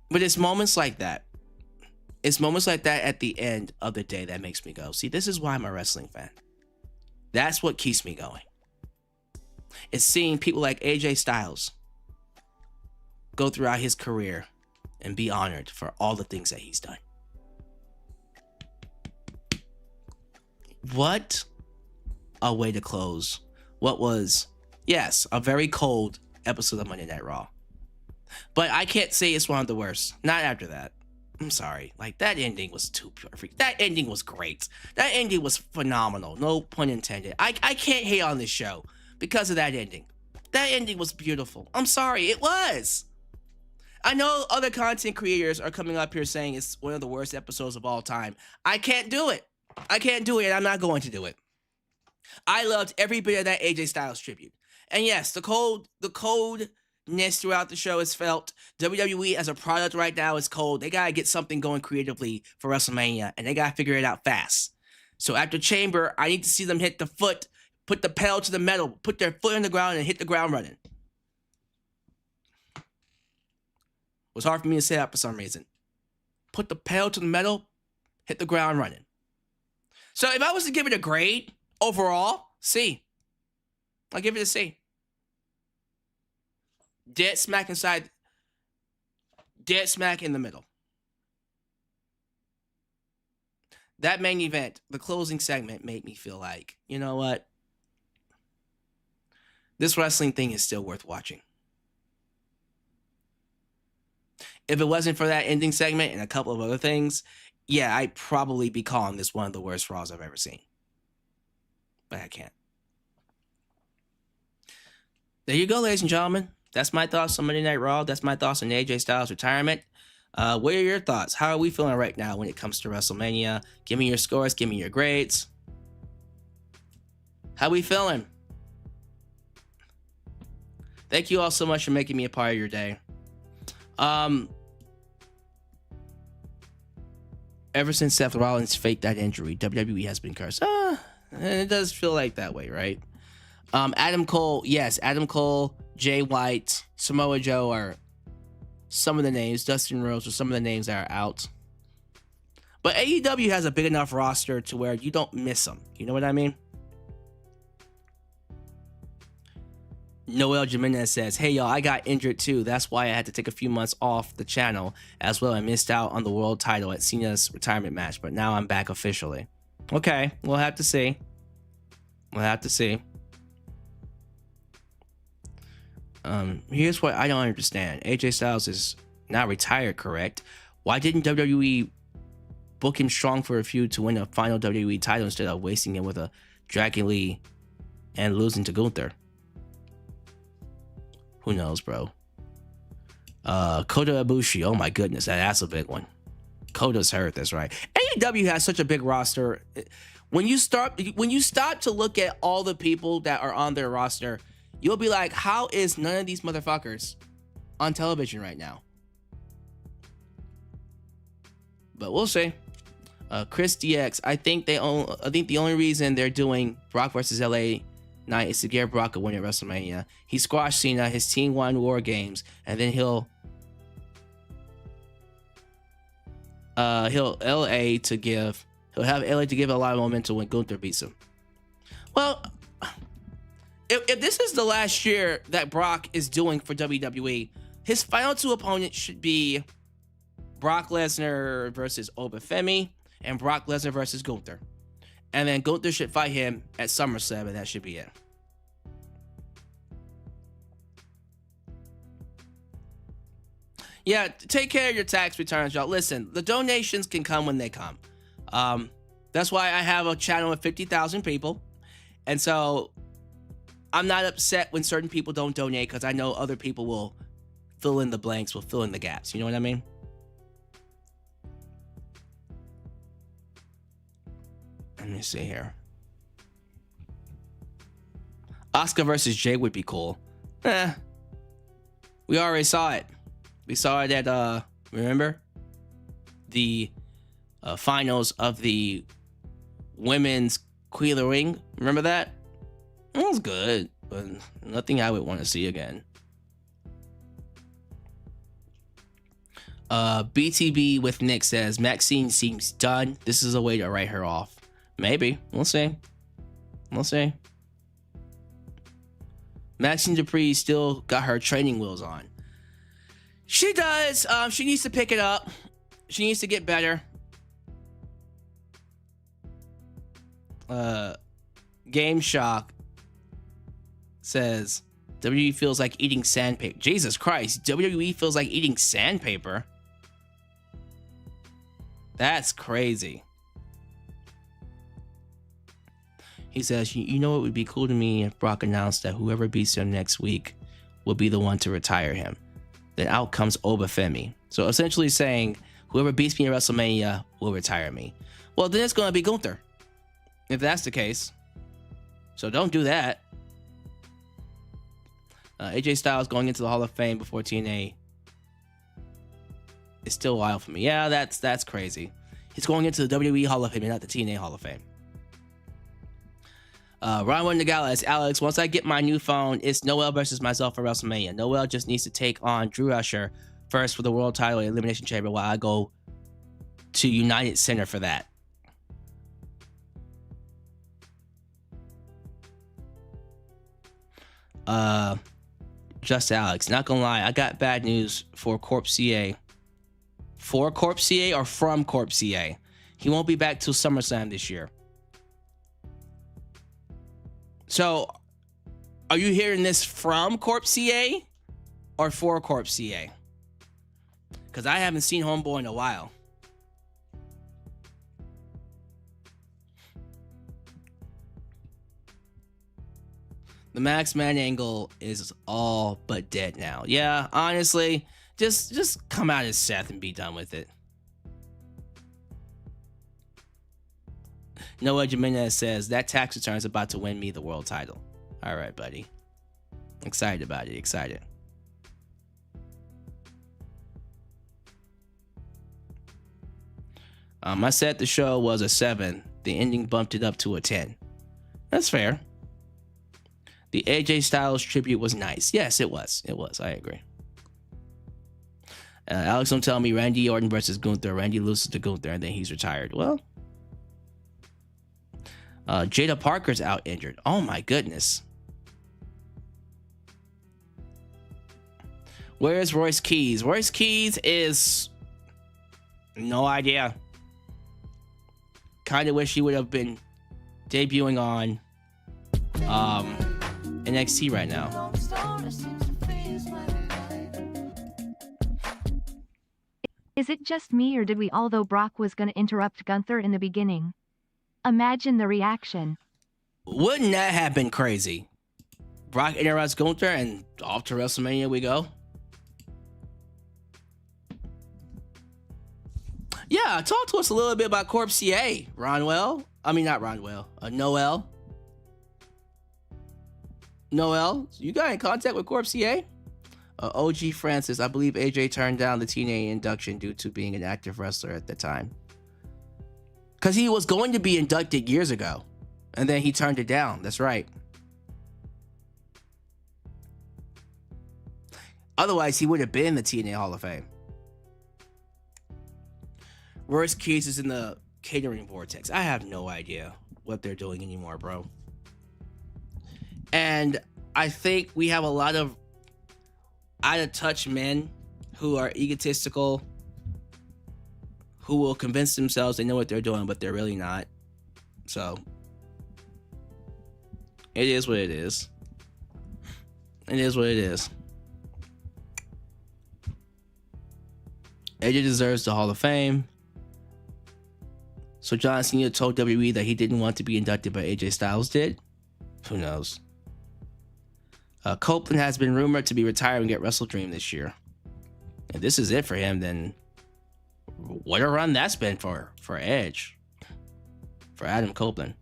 [SPEAKER 1] But it's moments like that. It's moments like that at the end of the day that makes me go, see, this is why I'm a wrestling fan. That's what keeps me going. It's seeing people like AJ Styles go throughout his career and be honored for all the things that he's done. a way to close what was, yes, a very cold episode of Monday Night Raw. But I can't say it's one of the worst. Not after that. I'm sorry. Like, that ending was too perfect. That ending was great. That ending was phenomenal. No pun intended. I can't hate on this show because of that ending. That ending was beautiful. I'm sorry. It was. I know other content creators are coming up here saying it's one of the worst episodes of all time. I can't do it. I can't do it, and I'm not going to do it. I loved every bit of that AJ Styles tribute. And yes, the coldness throughout the show is felt. WWE as a product right now is cold. They got to get something going creatively for WrestleMania, and they got to figure it out fast. So after Chamber, I need to see them hit the foot, put the pedal to the metal, put their foot on the ground, and hit the ground running. It was hard for me to say that for some reason. Put the pedal to the metal, hit the ground running. So if I was to give it a grade overall, C. I'll give it a C. Dead smack inside. Dead smack in the middle. That main event, the closing segment, made me feel like, you know what? This wrestling thing is still worth watching. If it wasn't for that ending segment and a couple of other things, yeah, I'd probably be calling this one of the worst Raws I've ever seen. But I can't. There you go, ladies and gentlemen. That's my thoughts on Monday Night Raw. That's my thoughts on AJ Styles' retirement. What are your thoughts? How are we feeling right now when it comes to WrestleMania? Give me your scores. Give me your grades. How we feeling? Thank you all so much for making me a part of your day. Ever since Seth Rollins faked that injury, WWE has been cursed. And it does feel like that way, right? Adam Cole, yes, Adam Cole, Jay White, Samoa Joe are some of the names. Dustin Rhodes are some of the names that are out. But AEW has a big enough roster to where you don't miss them. You know what I mean? Noel Jimenez says, hey, y'all, I got injured too. That's why I had to take a few months off the channel as well. I missed out on the world title at Cena's retirement match, but now I'm back officially. Okay, we'll have to see. We'll have to see. Here's what I don't understand. AJ Styles is not retired, correct? Why didn't WWE book him strong for a feud to win a final WWE title instead of wasting it with a Dragon Lee and losing to Gunther? Who knows, bro? Kota Ibushi. Oh my goodness, that's a big one. Kota's hurt. That's right. AEW has such a big roster. When you stop to look at all the people that are on their roster, you'll be like, how is none of these motherfuckers on television right now? But we'll see. Chris DX. I think the only reason they're doing Brock versus LA Knight is to give Brock a win at WrestleMania. He squashed Cena. His team won War Games, and then he'll have LA to give a lot of momentum when Gunther beats him. Well, if this is the last year that Brock is doing for WWE, his final two opponents should be Brock Lesnar versus Obafemi and Brock Lesnar versus Gunther. And then Gunther should fight him at SummerSlam, and that should be it. Yeah, take care of your tax returns, y'all. Listen, the donations can come when they come. That's why I have a channel of 50,000 people. And so I'm not upset when certain people don't donate because I know other people will fill in the blanks, will fill in the gaps. You know what I mean? Let me see here. Asuka versus Jey would be cool. We already saw it. We saw it at, remember? The finals of the women's Queen of the Ring. Remember that? It was good, but nothing I would want to see again. BTB with Nick says, Maxxine seems done. This is a way to write her off. Maybe. We'll see. We'll see. Maxxine Dupri still got her training wheels on. She does. She needs to pick it up. She needs to get better. Game Shock says WWE feels like eating sandpaper. Jesus Christ, WWE feels like eating sandpaper. That's crazy. He says, you know what would be cool to me if Brock announced that whoever beats him next week will be the one to retire him. Then out comes Obafemi. So essentially saying, whoever beats me at WrestleMania will retire me. Well, then it's going to be Gunther, if that's the case. So don't do that. AJ Styles going into the Hall of Fame before TNA is still wild for me. Yeah, that's crazy. He's going into the WWE Hall of Fame and not the TNA Hall of Fame. Ron Nagala as Alyx. Once I get my new phone, it's Noel versus myself for WrestleMania. Noel just needs to take on Drew Usher first for the world title at Elimination Chamber while I go to United Center for that. Just Alyx. Not gonna lie, I got bad news for Corp CA. For Corp CA or from Corp CA? He won't be back till SummerSlam this year. So, are you hearing this from Corp CA or for Corp CA? Because I haven't seen Homeboy in a while. The Max Man angle is all but dead now. Yeah, honestly, just come out as Seth and be done with it. Noah Jimenez says, that tax return is about to win me the world title. All right, buddy. Excited about it. Excited. I said the show was a 7. The ending bumped it up to a 10. That's fair. The AJ Styles tribute was nice. Yes, it was. It was. I agree. Alex don't tell me Randy Orton versus Gunther. Randy loses to Gunther and then he's retired. Well, Jada Parker's out injured. Oh my goodness. Where's Royce Keys? Royce Keys is no idea. Kind of wish he would have been debuting on NXT right now.
[SPEAKER 2] Is it just me or did we all though Brock was gonna interrupt Gunther in the beginning? Imagine the reaction.
[SPEAKER 1] Wouldn't that have been crazy? Brock interrupts Gunther and off to WrestleMania we go. Yeah, talk to us a little bit about Corp CA, Ronwell. I mean, not Ronwell. Noel. Noel, you got in contact with Corp CA? OG Francis, I believe AJ turned down the TNA induction due to being an active wrestler at the time. Because he was going to be inducted years ago. And then he turned it down. That's right. Otherwise, he would have been in the TNA Hall of Fame. Royce Keys is in the catering vortex. I have no idea what they're doing anymore, bro. And I think we have a lot of out-of-touch men who are egotistical, who will convince themselves they know what they're doing, but they're really not. So, it is what it is. It is what it is. AJ deserves the Hall of Fame. So John Cena told WWE that he didn't want to be inducted, but AJ Styles did? Who knows? Copeland has been rumored to be retiring at WrestleDream this year. If this is it for him, then what a run that's been for Edge. For Adam Copeland.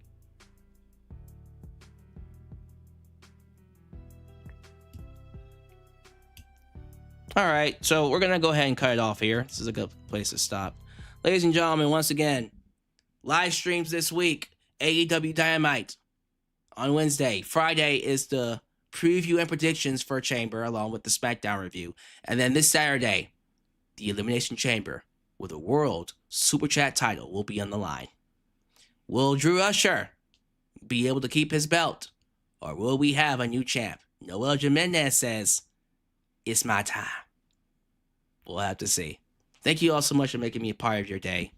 [SPEAKER 1] All right, so we're going to go ahead and cut it off here. This is a good place to stop. Ladies and gentlemen, once again, live streams this week. AEW Dynamite on Wednesday. Friday is the preview and predictions for Chamber along with the SmackDown review. And then this Saturday, the Elimination Chamber with a World Super Chat title will be on the line. Will Drew Usher be able to keep his belt? Or will we have a new champ? Noel Jimenez says, it's my time. We'll have to see. Thank you all so much for making me a part of your day.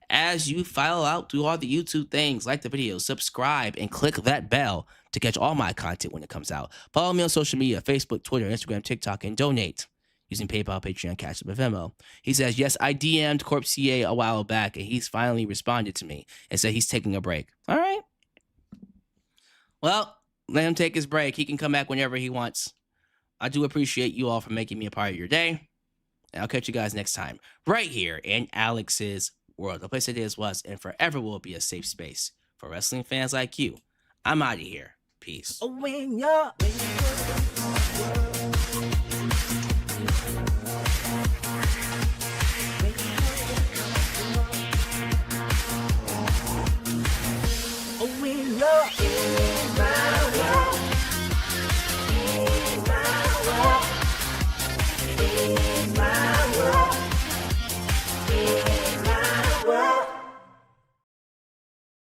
[SPEAKER 1] As you file out through all the YouTube things, like the video, subscribe, and click that bell to catch all my content when it comes out. Follow me on social media, Facebook, Twitter, Instagram, TikTok, and donate using PayPal, Patreon, Cash App, and Venmo. He says, yes, I DM'd Corp CA a while back, and he's finally responded to me and said he's taking a break. All right. Well, let him take his break. He can come back whenever he wants. I do appreciate you all for making me a part of your day. And I'll catch you guys next time, right here in Alyx's world. The place it is, was, and forever will be a safe space for wrestling fans like you. I'm out of here. Peace.
[SPEAKER 3] When you're